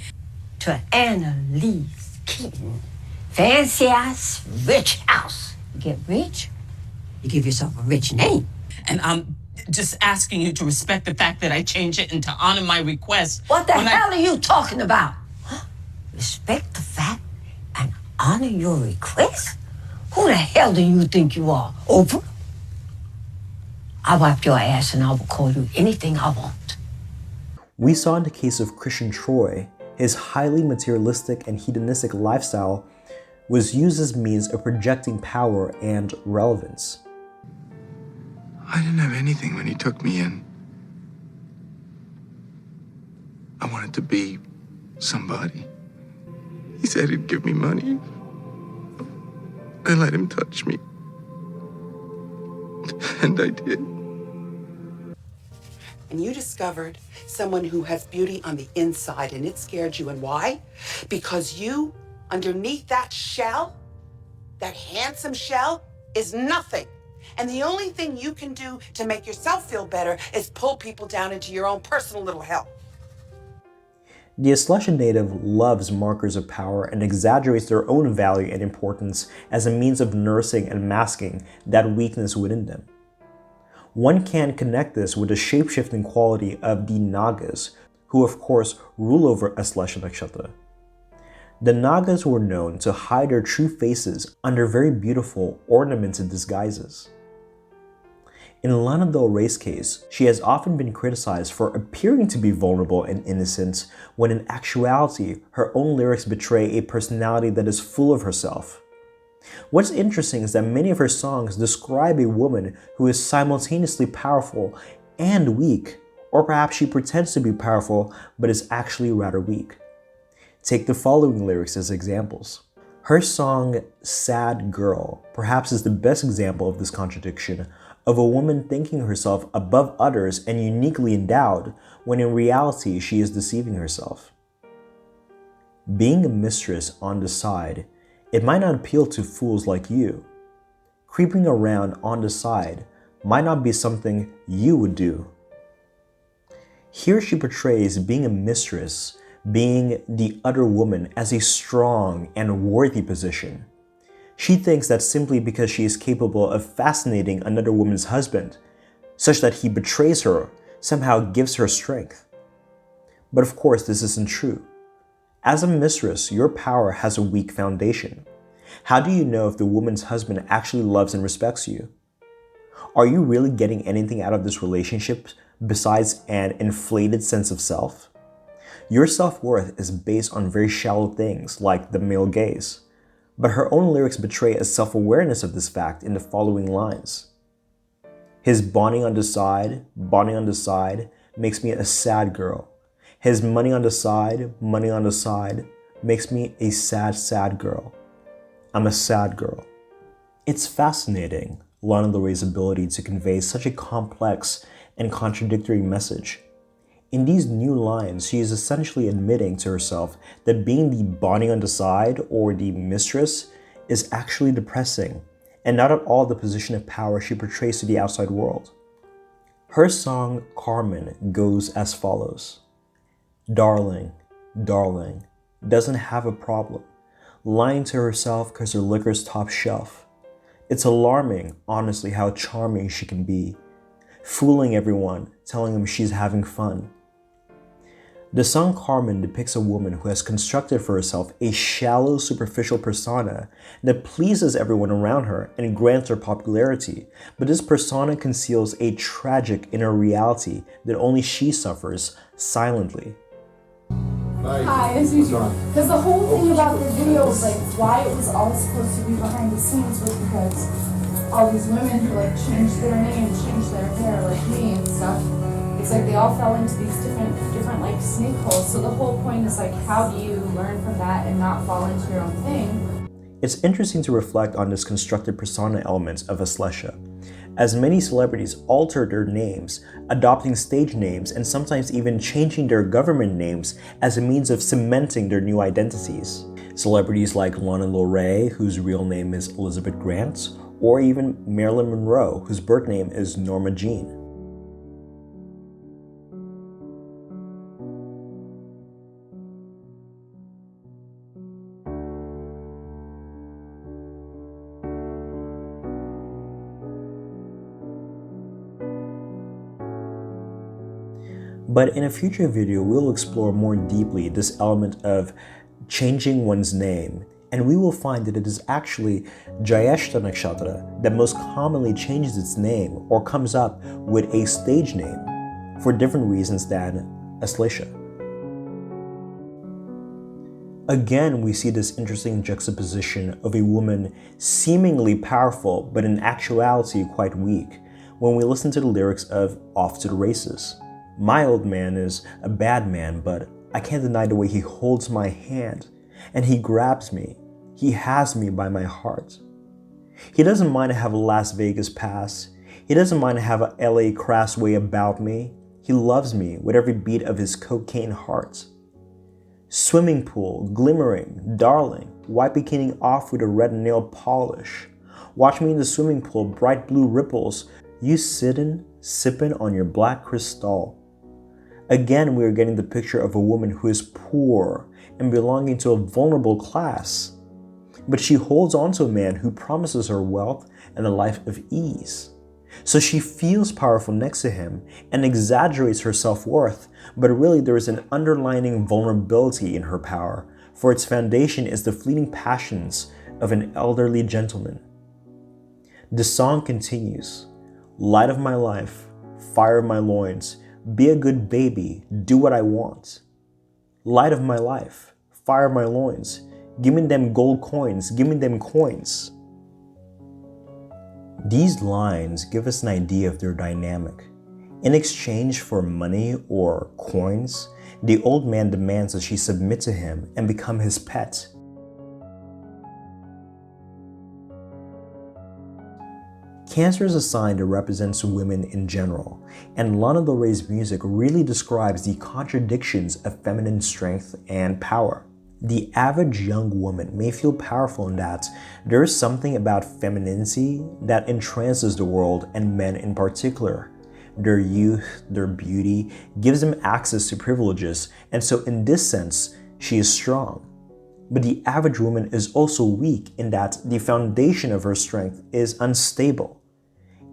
to Annalise Keaton. Fancy ass, rich house. You get rich, you give yourself a rich name. And I'm just asking you to respect the fact that I changed it and to honor my request. What the hell are you talking about? Huh? Respect the fact honor your request? Who the hell do you think you are, Oprah? I wipe your ass and I will call you anything I want. We saw in the case of Christian Troy, his highly materialistic and hedonistic lifestyle was used as means of projecting power and relevance. I didn't have anything when he took me in. I wanted to be somebody. He said he'd give me money. I let him touch me. And I did. And you discovered someone who has beauty on the inside, and it scared you. And why? Because you, underneath that shell, that handsome shell, is nothing. And the only thing you can do to make yourself feel better is pull people down into your own personal little hell. The Aslesha native loves markers of power and exaggerates their own value and importance as a means of nursing and masking that weakness within them. One can connect this with the shape-shifting quality of the Nagas, who of course rule over Aslesha Nakshatra. The Nagas were known to hide their true faces under very beautiful, ornamented disguises. In Lana Del Rey's case, she has often been criticized for appearing to be vulnerable and innocent when in actuality, her own lyrics betray a personality that is full of herself. What's interesting is that many of her songs describe a woman who is simultaneously powerful and weak, or perhaps she pretends to be powerful but is actually rather weak. Take the following lyrics as examples. Her song, Sad Girl, perhaps is the best example of this contradiction of a woman thinking herself above others and uniquely endowed, when in reality she is deceiving herself. Being a mistress on the side, it might not appeal to fools like you. Creeping around on the side might not be something you would do. Here she portrays being a mistress, being the other woman, as a strong and worthy position. She thinks that simply because she is capable of fascinating another woman's husband, such that he betrays her, somehow gives her strength. But of course, this isn't true. As a mistress, your power has a weak foundation. How do you know if the woman's husband actually loves and respects you? Are you really getting anything out of this relationship besides an inflated sense of self? Your self-worth is based on very shallow things like the male gaze. But her own lyrics betray a self-awareness of this fact in the following lines. His bonding on the side, makes me a sad girl. His money on the side, makes me a sad, sad girl. I'm a sad girl. It's fascinating, Lana Del Rey's ability to convey such a complex and contradictory message. In these new lines, she is essentially admitting to herself that being the bonding on the side or the mistress is actually depressing and not at all the position of power she portrays to the outside world. Her song, Carmen, goes as follows. Darling, darling, doesn't have a problem, lying to herself because her liquor's top shelf. It's alarming, honestly, how charming she can be, fooling everyone, telling them she's having fun. The song Carmen depicts a woman who has constructed for herself a shallow, superficial persona that pleases everyone around her and grants her popularity, but this persona conceals a tragic inner reality that only she suffers silently. Hi, it's Yuji. Because the whole thing about the video was like why it was all supposed to be behind the scenes was because all these women who like changed their name, changed their hair like me and stuff. It's like they all fell into these different like snake holes. So the whole point is like, how do you learn from that and not fall into your own thing? It's interesting to reflect on this constructed persona element of Aslesha, as many celebrities alter their names, adopting stage names and sometimes even changing their government names as a means of cementing their new identities. Celebrities like Lana Del Rey, whose real name is Elizabeth Grant, or even Marilyn Monroe, whose birth name is Norma Jean. But in a future video, we'll explore more deeply this element of changing one's name and we will find that it is actually Jyeshta Nakshatra that most commonly changes its name or comes up with a stage name for different reasons than Aslesha. Again, we see this interesting juxtaposition of a woman seemingly powerful but in actuality quite weak when we listen to the lyrics of Off to the Races. My old man is a bad man, but I can't deny the way he holds my hand and he grabs me. He has me by my heart. He doesn't mind to have a Las Vegas pass. He doesn't mind to have a LA crass way about me. He loves me with every beat of his cocaine heart. Swimming pool, glimmering, darling, white bikini off with a red nail polish. Watch me in the swimming pool, bright blue ripples, you sitting, sipping on your black crystal. Again, we are getting the picture of a woman who is poor and belonging to a vulnerable class. But she holds on to a man who promises her wealth and a life of ease. So she feels powerful next to him and exaggerates her self-worth, but really there is an underlying vulnerability in her power, for its foundation is the fleeting passions of an elderly gentleman. The song continues, light of my life, fire of my loins, be a good baby, do what I want. Light of my life, fire of my loins, give me them gold coins, give me them coins. These lines give us an idea of their dynamic. In exchange for money or coins, the old man demands that she submit to him and become his pet. Cancer is a sign that represents women in general, and Lana Del Rey's music really describes the contradictions of feminine strength and power. The average young woman may feel powerful in that there is something about femininity that entrances the world and men in particular. Their youth, their beauty gives them access to privileges, and so in this sense, she is strong. But the average woman is also weak in that the foundation of her strength is unstable.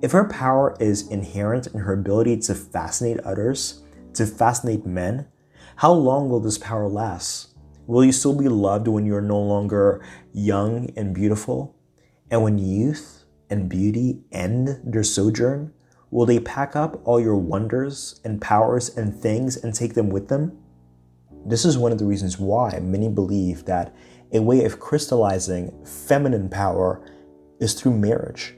If her power is inherent in her ability to fascinate others, to fascinate men, how long will this power last? Will you still be loved when you're no longer young and beautiful? And when youth and beauty end their sojourn, will they pack up all your wonders and powers and things and take them with them? This is one of the reasons why many believe that a way of crystallizing feminine power is through marriage.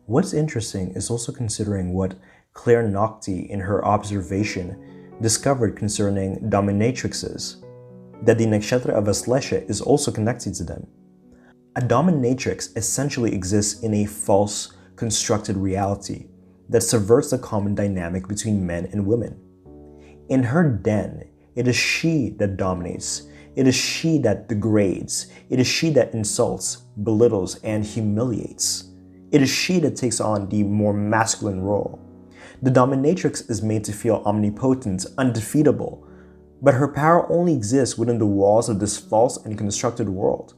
What's interesting is also considering what Claire Nocte in her observation discovered concerning dominatrixes, that the nakshatra of Aslesha is also connected to them. A dominatrix essentially exists in a false, constructed reality that subverts the common dynamic between men and women. In her den, it is she that dominates, it is she that degrades, it is she that insults, belittles, and humiliates. It is she that takes on the more masculine role. The dominatrix is made to feel omnipotent, undefeatable, but her power only exists within the walls of this false and constructed world.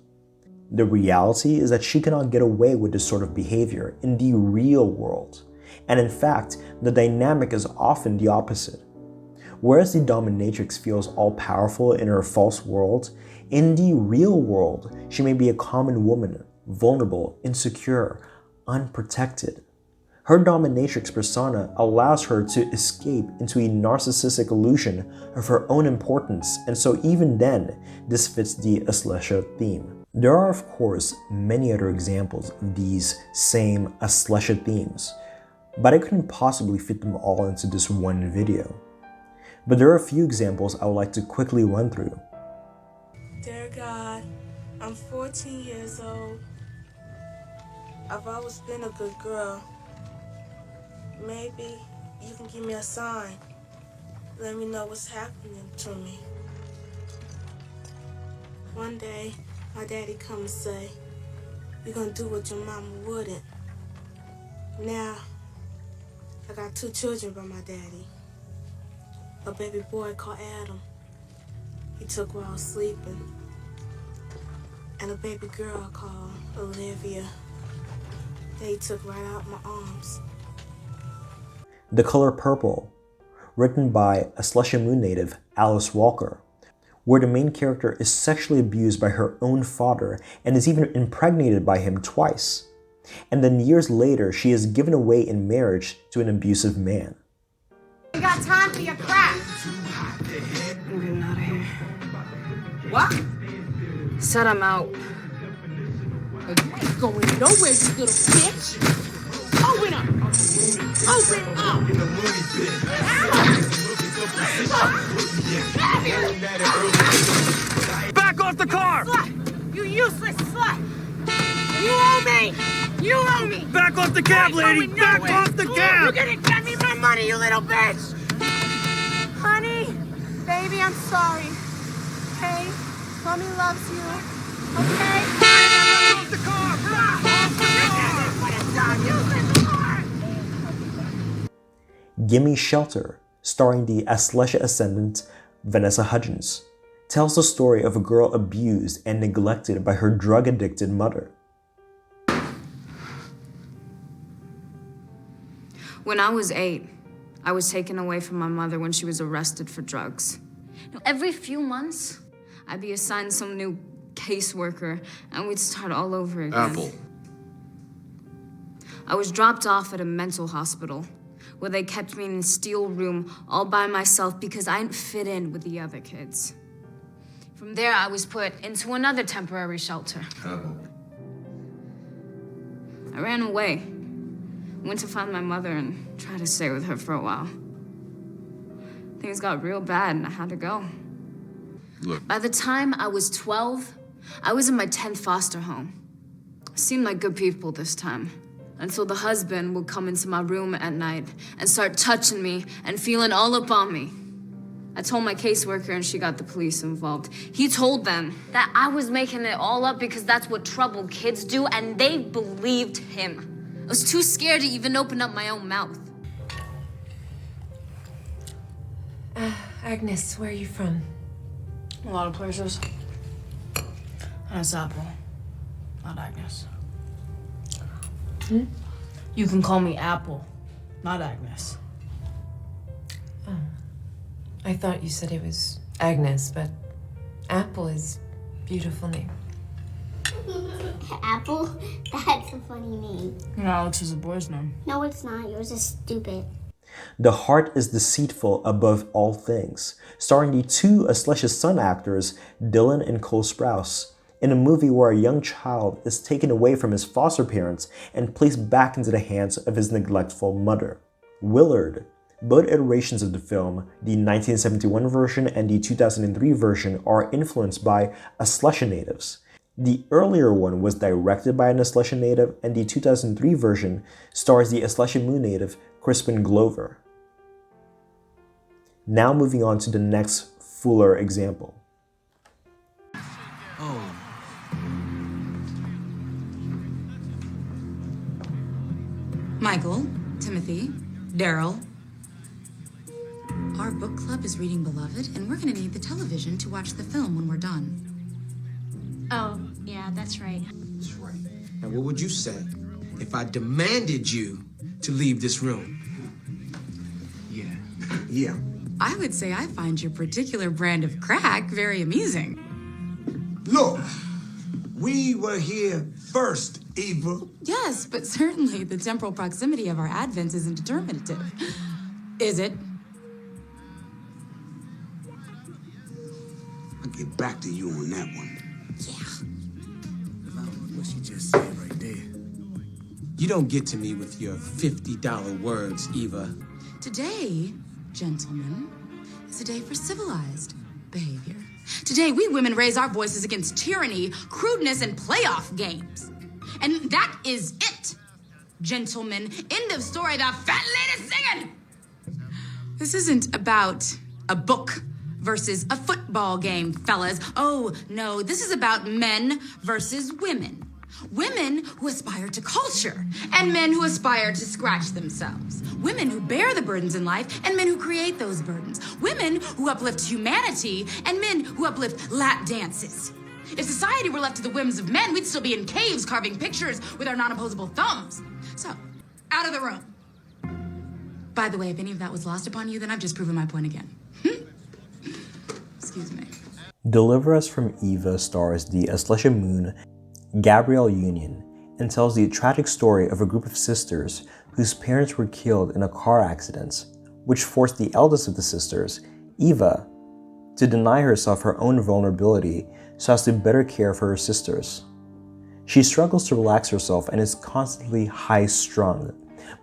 The reality is that she cannot get away with this sort of behavior in the real world, and in fact, the dynamic is often the opposite. Whereas the dominatrix feels all-powerful in her false world, in the real world, she may be a common woman, vulnerable, insecure, unprotected. Her dominatrix persona allows her to escape into a narcissistic illusion of her own importance, and so even then, this fits the Aslesha theme. There are, of course, many other examples of these same Aslesha themes, but I couldn't possibly fit them all into this one video. But there are a few examples I would like to quickly run through. Dear God, I'm 14 years old. I've always been a good girl. Maybe you can give me a sign. Let me know what's happening to me. One day, my daddy come and say, you're gonna do what your mama wouldn't. Now, I got 2 children by my daddy. A baby boy called Adam. He took while I was sleeping. And a baby girl called Olivia. They took right out my arms. The Color Purple, written by Aslesha Moon native Alice Walker, where the main character is sexually abused by her own father and is even impregnated by him twice. And then years later, she is given away in marriage to an abusive man. We got time for your crap. I'm getting out of here. What? Said I'm out. You ain't going nowhere, you little bitch. Open up. Open up. Back off the car! Slut! You useless slut! You owe me! You owe me! Back off the cab, lady! Back off the cab! You're gonna get me my money, you little bitch! Honey, baby, I'm sorry. Hey, mommy loves you. Okay? Back off the car! Back off the car! What is done, useless slut! Gimme Shelter, starring the Aslesha ascendant Vanessa Hudgens, tells the story of a girl abused and neglected by her drug-addicted mother. When I was 8, I was taken away from my mother when she was arrested for drugs. Every few months, I'd be assigned some new caseworker, and we'd start all over again. Apple. I was dropped off at a mental hospital, where they kept me in a steel room all by myself because I didn't fit in with the other kids. From there, I was put into another temporary shelter. Apple. I ran away. Went to find my mother and tried to stay with her for a while. Things got real bad and I had to go. Look. By the time I was 12, I was in my 10th foster home. Seemed like good people this time, until the husband would come into my room at night and start touching me and feeling all up on me. I told my caseworker and she got the police involved. He told them that I was making it all up because that's what troubled kids do, and they believed him. I was too scared to even open up my own mouth. Agnes, where are you from? A lot of places. And it's Apple, not Agnes. You can call me Apple, not Agnes. Oh. I thought you said it was Agnes, but Apple is a beautiful name. Apple? That's a funny name. No, Alex is a boy's name. No, it's not. Yours is stupid. The Heart is Deceitful Above All Things, starring the two Aslesha Sun actors, Dylan and Cole Sprouse, in a movie where a young child is taken away from his foster parents and placed back into the hands of his neglectful mother. Willard. Both iterations of the film, the 1971 version and the 2003 version, are influenced by Aslesha natives. The earlier one was directed by an Aslesha native, and the 2003 version stars the Aslesha Moon native Crispin Glover. Now moving on to the next fuller example. Michael, Timothy, Daryl. Our book club is reading Beloved, and we're gonna need the television to watch the film when we're done. Oh, yeah, that's right. That's right. Now, what would you say if I demanded you to leave this room? Yeah. I would say I find your particular brand of crack very amusing. Look, we were here first, Eva. Yes, but certainly the temporal proximity of our advents isn't determinative. Is it? I'll get back to you on that one. What she just said right there. You don't get to me with your $50 words, Eva. Today, gentlemen, is a day for civilized behavior. Today, we women raise our voices against tyranny, crudeness, and playoff games. And that is it, gentlemen. End of story. The fat lady singing. This isn't about a book versus a football game, fellas. Oh, no, this is about men versus women. Women who aspire to culture, and men who aspire to scratch themselves. Women who bear the burdens in life, and men who create those burdens. Women who uplift humanity, and men who uplift lap dances. If society were left to the whims of men, we'd still be in caves carving pictures with our non-opposable thumbs. So, out of the room. By the way, if any of that was lost upon you, then I've just proven my point again. Excuse me. Deliver Us from Eva stars the Aslesha Moon Gabrielle Union and tells the tragic story of a group of sisters whose parents were killed in a car accident, which forced the eldest of the sisters, Eva, to deny herself her own vulnerability so as to better care for her sisters. She struggles to relax herself and is constantly high-strung,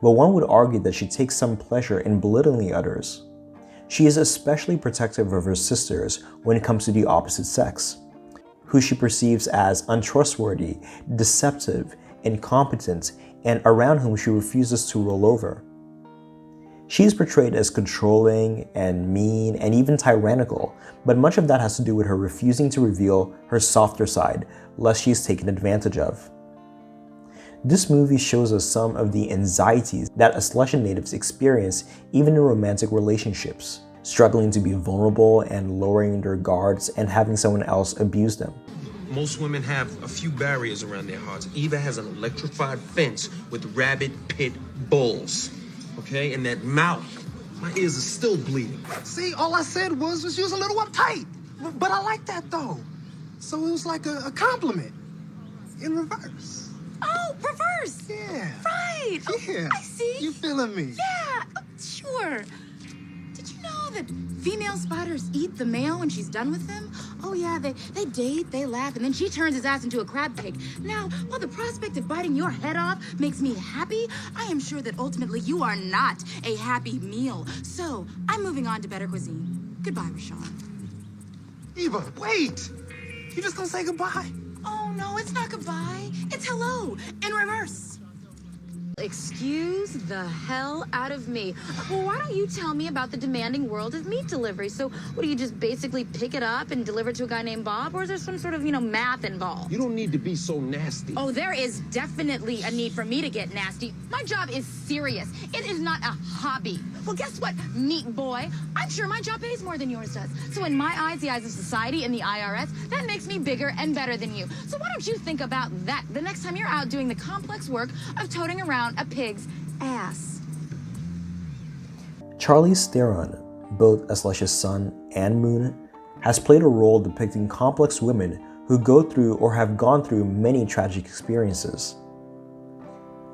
but one would argue that she takes some pleasure in belittling others. She is especially protective of her sisters when it comes to the opposite sex, who she perceives as untrustworthy, deceptive, incompetent, and around whom she refuses to roll over. She is portrayed as controlling and mean and even tyrannical, but much of that has to do with her refusing to reveal her softer side, lest she is taken advantage of. This movie shows us some of the anxieties that Aslesha natives experience even in romantic relationships, struggling to be vulnerable and lowering their guards and having someone else abuse them. Most women have a few barriers around their hearts. Eva has an electrified fence with rabid pit bulls. Okay, and that mouth, my ears are still bleeding. See, all I said was she was a little uptight. But I like that, though. So it was like a compliment in reverse. Oh, reverse! Yeah. Right! Oh, Yeah. I see. You feeling me? Yeah, sure. Did you know that female spiders eat the male when she's done with him? Oh yeah, they date, they laugh, and then she turns his ass into a crab cake. Now, while the prospect of biting your head off makes me happy, I am sure that ultimately you are not a happy meal. So, I'm moving on to better cuisine. Goodbye, Rashawn. Eva, wait! You just gonna say goodbye? Oh no, it's not goodbye. It's hello, in reverse. Excuse the hell out of me. Well, why don't you tell me about the demanding world of meat delivery? So, what do you just basically pick it up and deliver it to a guy named Bob? Or is there some sort of, math involved? You don't need to be so nasty. Oh, there is definitely a need for me to get nasty. My job is serious. It is not a hobby. Well, guess what, meat boy? I'm sure my job pays more than yours does. So in my eyes, the eyes of society, and the IRS, that makes me bigger and better than you. So why don't you think about that the next time you're out doing the complex work of toting around a pig's ass? Charlize Theron, both Aslesha's son and Moon, has played a role depicting complex women who go through or have gone through many tragic experiences.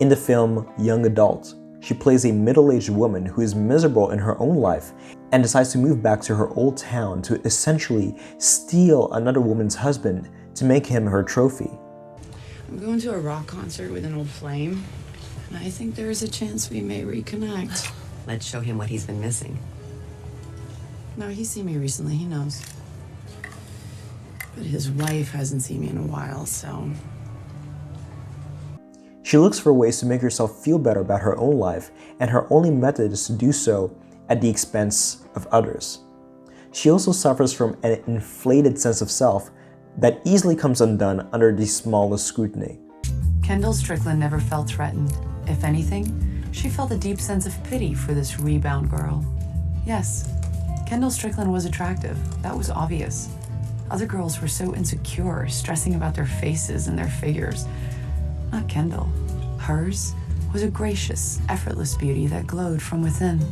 In the film Young Adult, she plays a middle-aged woman who is miserable in her own life and decides to move back to her old town to essentially steal another woman's husband to make him her trophy. I'm going to a rock concert with an old flame, and I think there is a chance we may reconnect. Let's show him what he's been missing. No, he's seen me recently, he knows. But his wife hasn't seen me in a while, so... She looks for ways to make herself feel better about her own life, and her only method is to do so at the expense of others. She also suffers from an inflated sense of self that easily comes undone under the smallest scrutiny. Kendall Strickland never felt threatened. If anything, she felt a deep sense of pity for this rebound girl. Yes, Kendall Strickland was attractive. That was obvious. Other girls were so insecure, stressing about their faces and their figures. Not Kendall. Hers was a gracious, effortless beauty that glowed from within.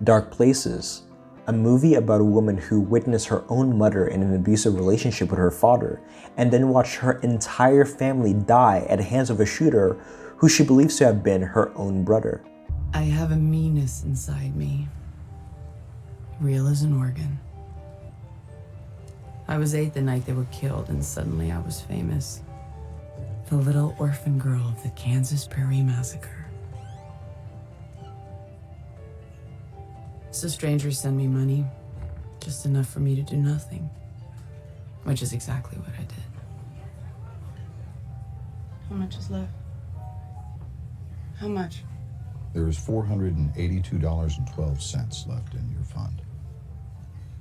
Dark Places, a movie about a woman who witnessed her own mother in an abusive relationship with her father, and then watched her entire family die at the hands of a shooter who she believes to have been her own brother. I have a meanness inside me, real as an organ. I was 8 the night they were killed, and suddenly I was famous. The little orphan girl of the Kansas Prairie Massacre. So strangers send me money, just enough for me to do nothing, which is exactly what I did. How much is left? How much? There is $482.12 left in your fund.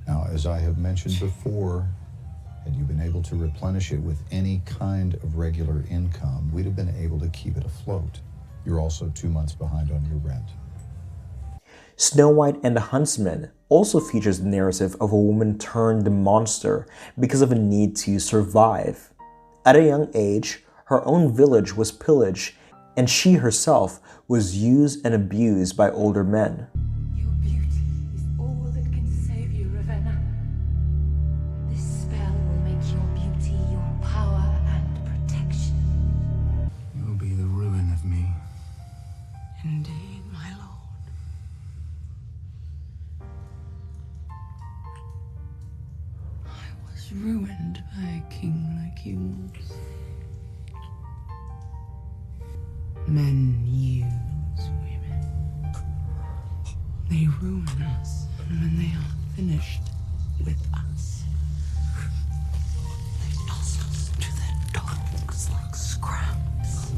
Now, as I have mentioned before, had you been able to replenish it with any kind of regular income, we'd have been able to keep it afloat. You're also 2 months behind on your rent. Snow White and the Huntsman also features the narrative of a woman turned monster because of a need to survive. At a young age, her own village was pillaged, and she herself was used and abused by older men. All that can save you, Ravenna. This was ruined by a king like you. Men use women. They ruin us, and when they are finished with us, they toss us to their dogs like scraps.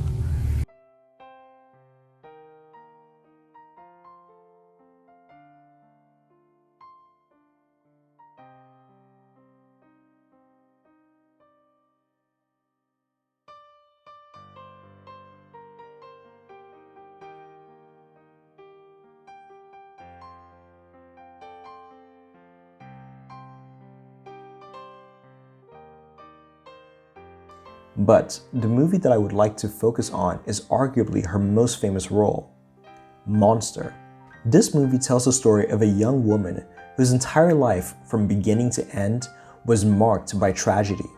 But the movie that I would like to focus on is arguably her most famous role, Monster. This movie tells the story of a young woman whose entire life, from beginning to end, was marked by tragedy.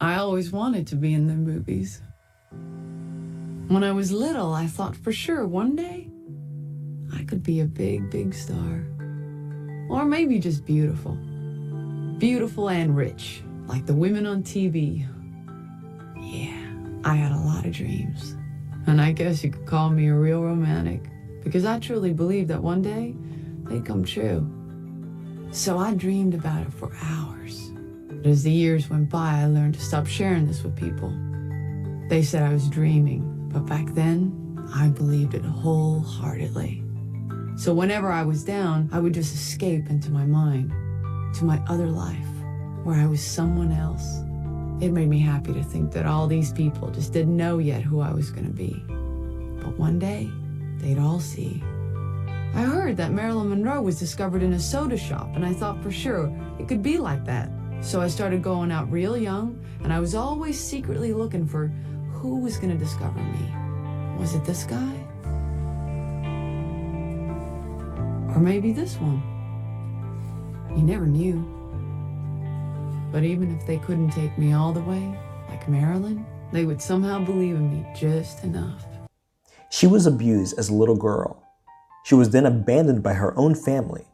I always wanted to be in the movies. When I was little, I thought for sure one day I could be a big, big star. Or maybe just beautiful. Beautiful and rich, like the women on TV. Yeah, I had a lot of dreams. And I guess you could call me a real romantic, because I truly believed that one day they'd come true. So I dreamed about it for hours. But as the years went by, I learned to stop sharing this with people. They said I was dreaming, but back then, I believed it wholeheartedly. So whenever I was down, I would just escape into my mind, to my other life, where I was someone else. It made me happy to think that all these people just didn't know yet who I was going to be. But one day, they'd all see. I heard that Marilyn Monroe was discovered in a soda shop, and I thought for sure it could be like that. So I started going out real young, and I was always secretly looking for who was going to discover me. Was it this guy? Or maybe this one? You never knew. But even if they couldn't take me all the way, like Marilyn, they would somehow believe in me just enough. She was abused as a little girl. She was then abandoned by her own family.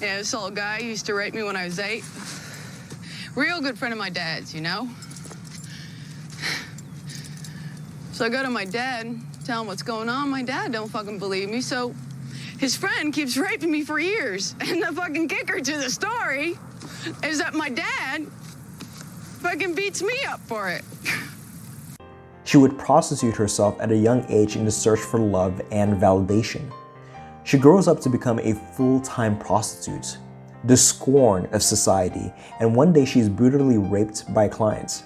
Yeah, this old guy used to rape me when I was 8. Real good friend of my dad's, you know? So I go to my dad, tell him what's going on. My dad don't fucking believe me, so his friend keeps raping me for years. And the fucking kicker to the story is that my dad fucking beats me up for it. She would prostitute herself at a young age in the search for love and validation. She grows up to become a full-time prostitute, the scorn of society, and one day she is brutally raped by clients.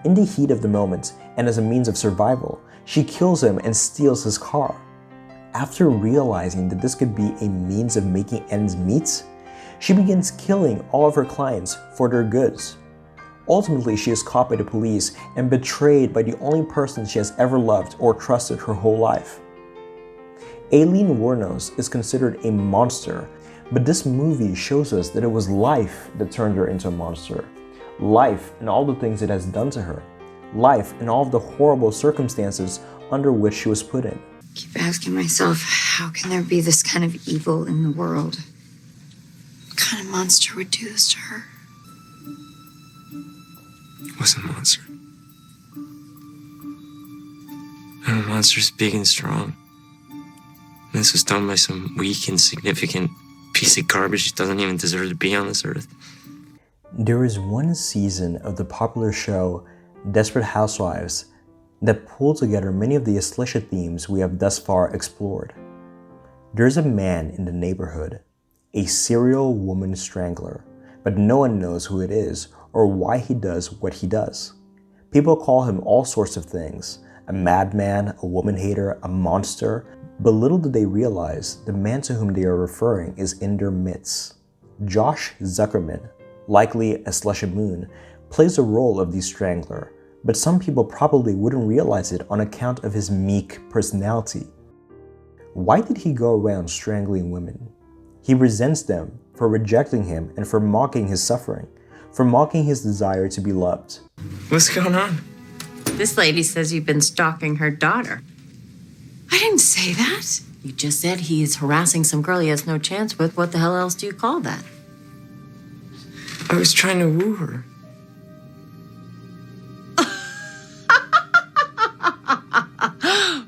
In the heat of the moment, and as a means of survival, she kills him and steals his car. After realizing that this could be a means of making ends meet, she begins killing all of her clients for their goods. Ultimately, she is caught by the police and betrayed by the only person she has ever loved or trusted her whole life. Aileen Wuornos is considered a monster, but this movie shows us that it was life that turned her into a monster. Life and all the things it has done to her. Life and all of the horrible circumstances under which she was put in. I keep asking myself, how can there be this kind of evil in the world? What kind of monster would do this to her? It wasn't a monster. A monster's big and strong. This was done by some weak, insignificant piece of garbage that doesn't even deserve to be on this earth. There is one season of the popular show Desperate Housewives that pulled together many of the Ashlisha themes we have thus far explored. There's a man in the neighborhood, a serial woman strangler, but no one knows who it is or why he does what he does. People call him all sorts of things, a madman, a woman hater, a monster, but little do they realize the man to whom they are referring is in their midst. Josh Zuckerman, likely Ashlisha Moon, plays the role of the strangler, but some people probably wouldn't realize it on account of his meek personality. Why did he go around strangling women? He resents them for rejecting him and for mocking his suffering, for mocking his desire to be loved. What's going on? This lady says you've been stalking her daughter. I didn't say that. You just said he is harassing some girl he has no chance with. What the hell else do you call that? I was trying to woo her.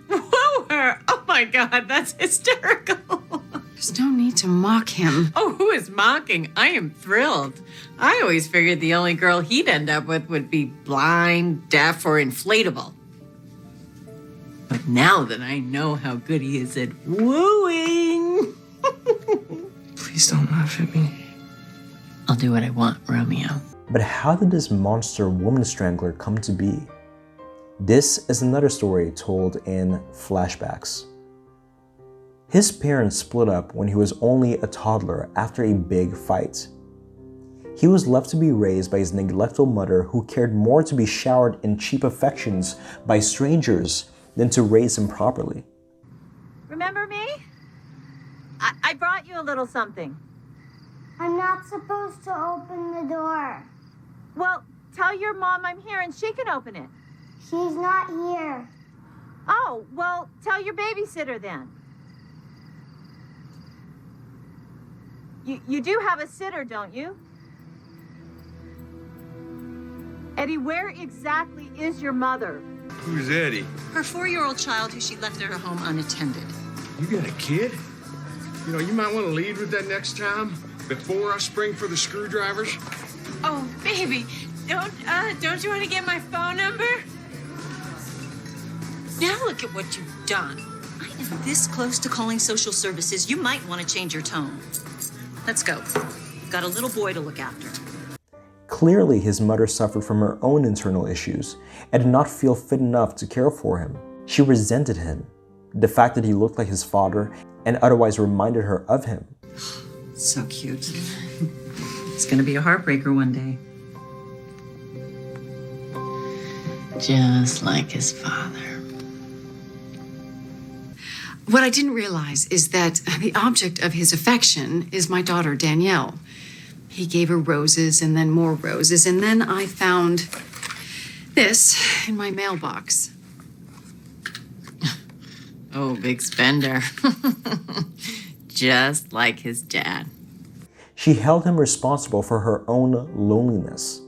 Woo her! Oh my God, that's hysterical. There's no need to mock him. Oh, who is mocking? I am thrilled. I always figured the only girl he'd end up with would be blind, deaf, or inflatable. But now that I know how good he is at wooing... Please don't laugh at me. I'll do what I want, Romeo. But how did this monster woman strangler come to be? This is another story told in flashbacks. His parents split up when he was only a toddler after a big fight. He was left to be raised by his neglectful mother, who cared more to be showered in cheap affections by strangers than to raise him properly. Remember me? I brought you a little something. I'm not supposed to open the door. Well, tell your mom I'm here and she can open it. She's not here. Oh, well, tell your babysitter then. You do have a sitter, don't you? Eddie, where exactly is your mother? Who's Eddie? Her 4-year-old child who she left at her home unattended. You got a kid? You know, you might want to lead with that next time before I spring for the screwdrivers. Oh, baby, don't you want to get my phone number? Now look at what you've done. I am this close to calling social services. You might want to change your tone. Let's go. Got a little boy to look after. Clearly, his mother suffered from her own internal issues and did not feel fit enough to care for him. She resented him, the fact that he looked like his father and otherwise reminded her of him. So cute. It's gonna be a heartbreaker one day. Just like his father. What I didn't realize is that the object of his affection is my daughter, Danielle. He gave her roses and then more roses, and then I found this in my mailbox. Oh, big spender. Just like his dad. She held him responsible for her own loneliness,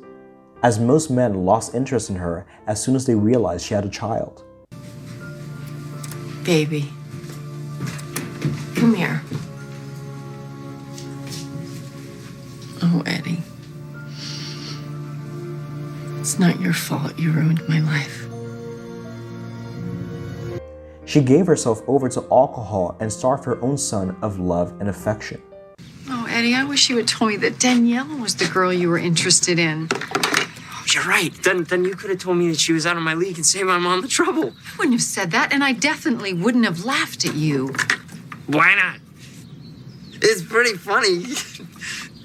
as most men lost interest in her as soon as they realized she had a child. Baby, come here. Oh, Eddie. It's not your fault you ruined my life. She gave herself over to alcohol and starved her own son of love and affection. Oh, Eddie, I wish you had told me that Danielle was the girl you were interested in. Oh, you're right. Then you could have told me that she was out of my league and saved my mom the trouble. I wouldn't have said that, and I definitely wouldn't have laughed at you. Why not? It's pretty funny.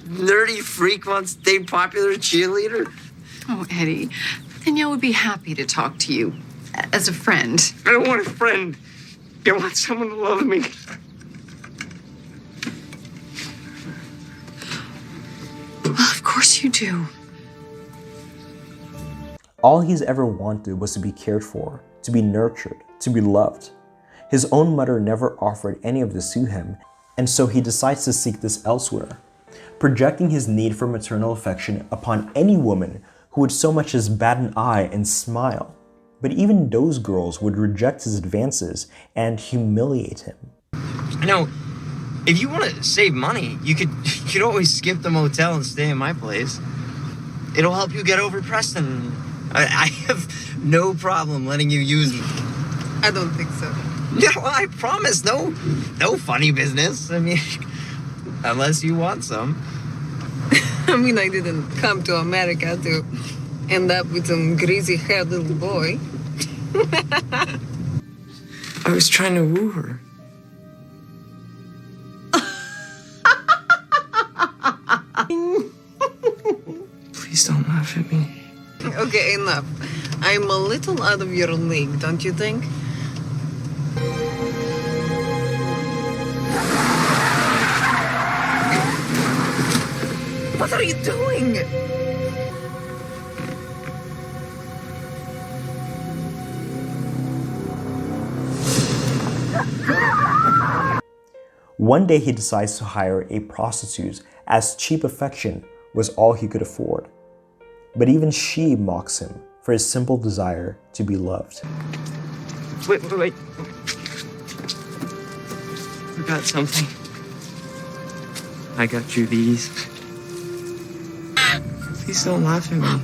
Nerdy freak wants to date popular cheerleader. Oh, Eddie, Danielle would be happy to talk to you as a friend. I don't want a friend. I want someone to love me. Well, of course you do. All he's ever wanted was to be cared for, to be nurtured, to be loved. His own mother never offered any of this to him, and so he decides to seek this elsewhere, projecting his need for maternal affection upon any woman who would so much as bat an eye and smile. But even those girls would reject his advances and humiliate him. Now, if you want to save money, you could always skip the motel and stay in my place. It'll help you get over Preston. I have no problem letting you use me. I don't think so. Yeah, well, I promise, no funny business. I mean, unless you want some. I mean, I didn't come to America to end up with some greasy-haired little boy. I was trying to woo her. Please don't laugh at me. Okay, enough. I'm a little out of your league, don't you think? What are you doing? One day he decides to hire a prostitute as cheap affection was all he could afford. But even she mocks him for his simple desire to be loved. Wait. Forgot something. I got you these. Please don't laugh at me.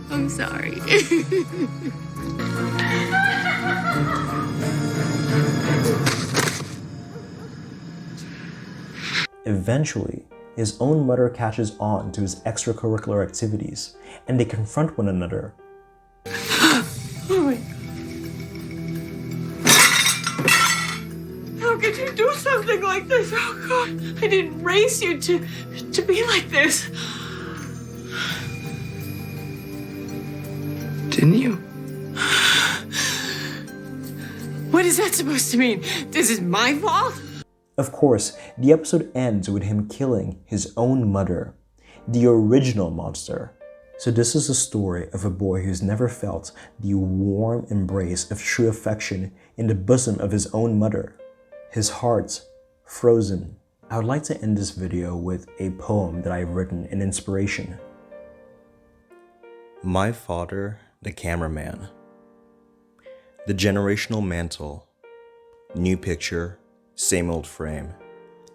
I'm sorry. Eventually, his own mother catches on to his extracurricular activities, and they confront one another. Oh my. How could you do something like this? Oh God, I didn't raise you to be like this. Didn't you? What is that supposed to mean? This is my fault? Of course, the episode ends with him killing his own mother, the original monster. So this is a story of a boy who's never felt the warm embrace of true affection in the bosom of his own mother. His heart frozen. I would like to end this video with a poem that I've written in inspiration. My father, the cameraman. The generational mantle. New picture, same old frame.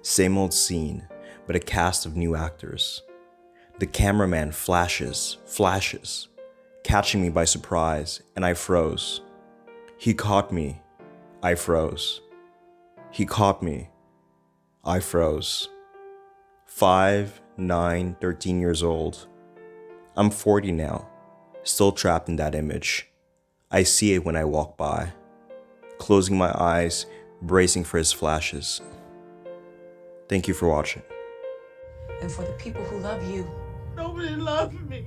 Same old scene, but a cast of new actors. The cameraman flashes, catching me by surprise, and I froze. He caught me, I froze. He caught me, I froze. 5, 9, 13 years old. I'm 40 now, still trapped in that image. I see it when I walk by, closing my eyes, bracing for his flashes. Thank you for watching. And for the people who love you. Nobody loves me.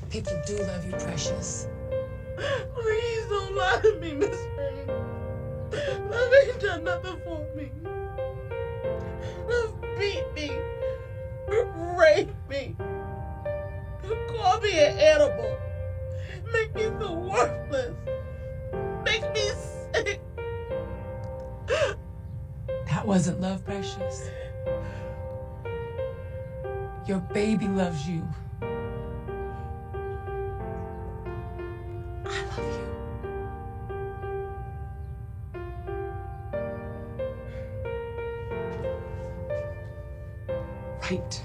People do love you, Precious. Please don't lie to me, Miss Rain. Love ain't done nothing for me. Love beat me, raped me, call me an animal, make me feel worthless, make me sick. That wasn't love, Precious. Your baby loves you. I love you. Right.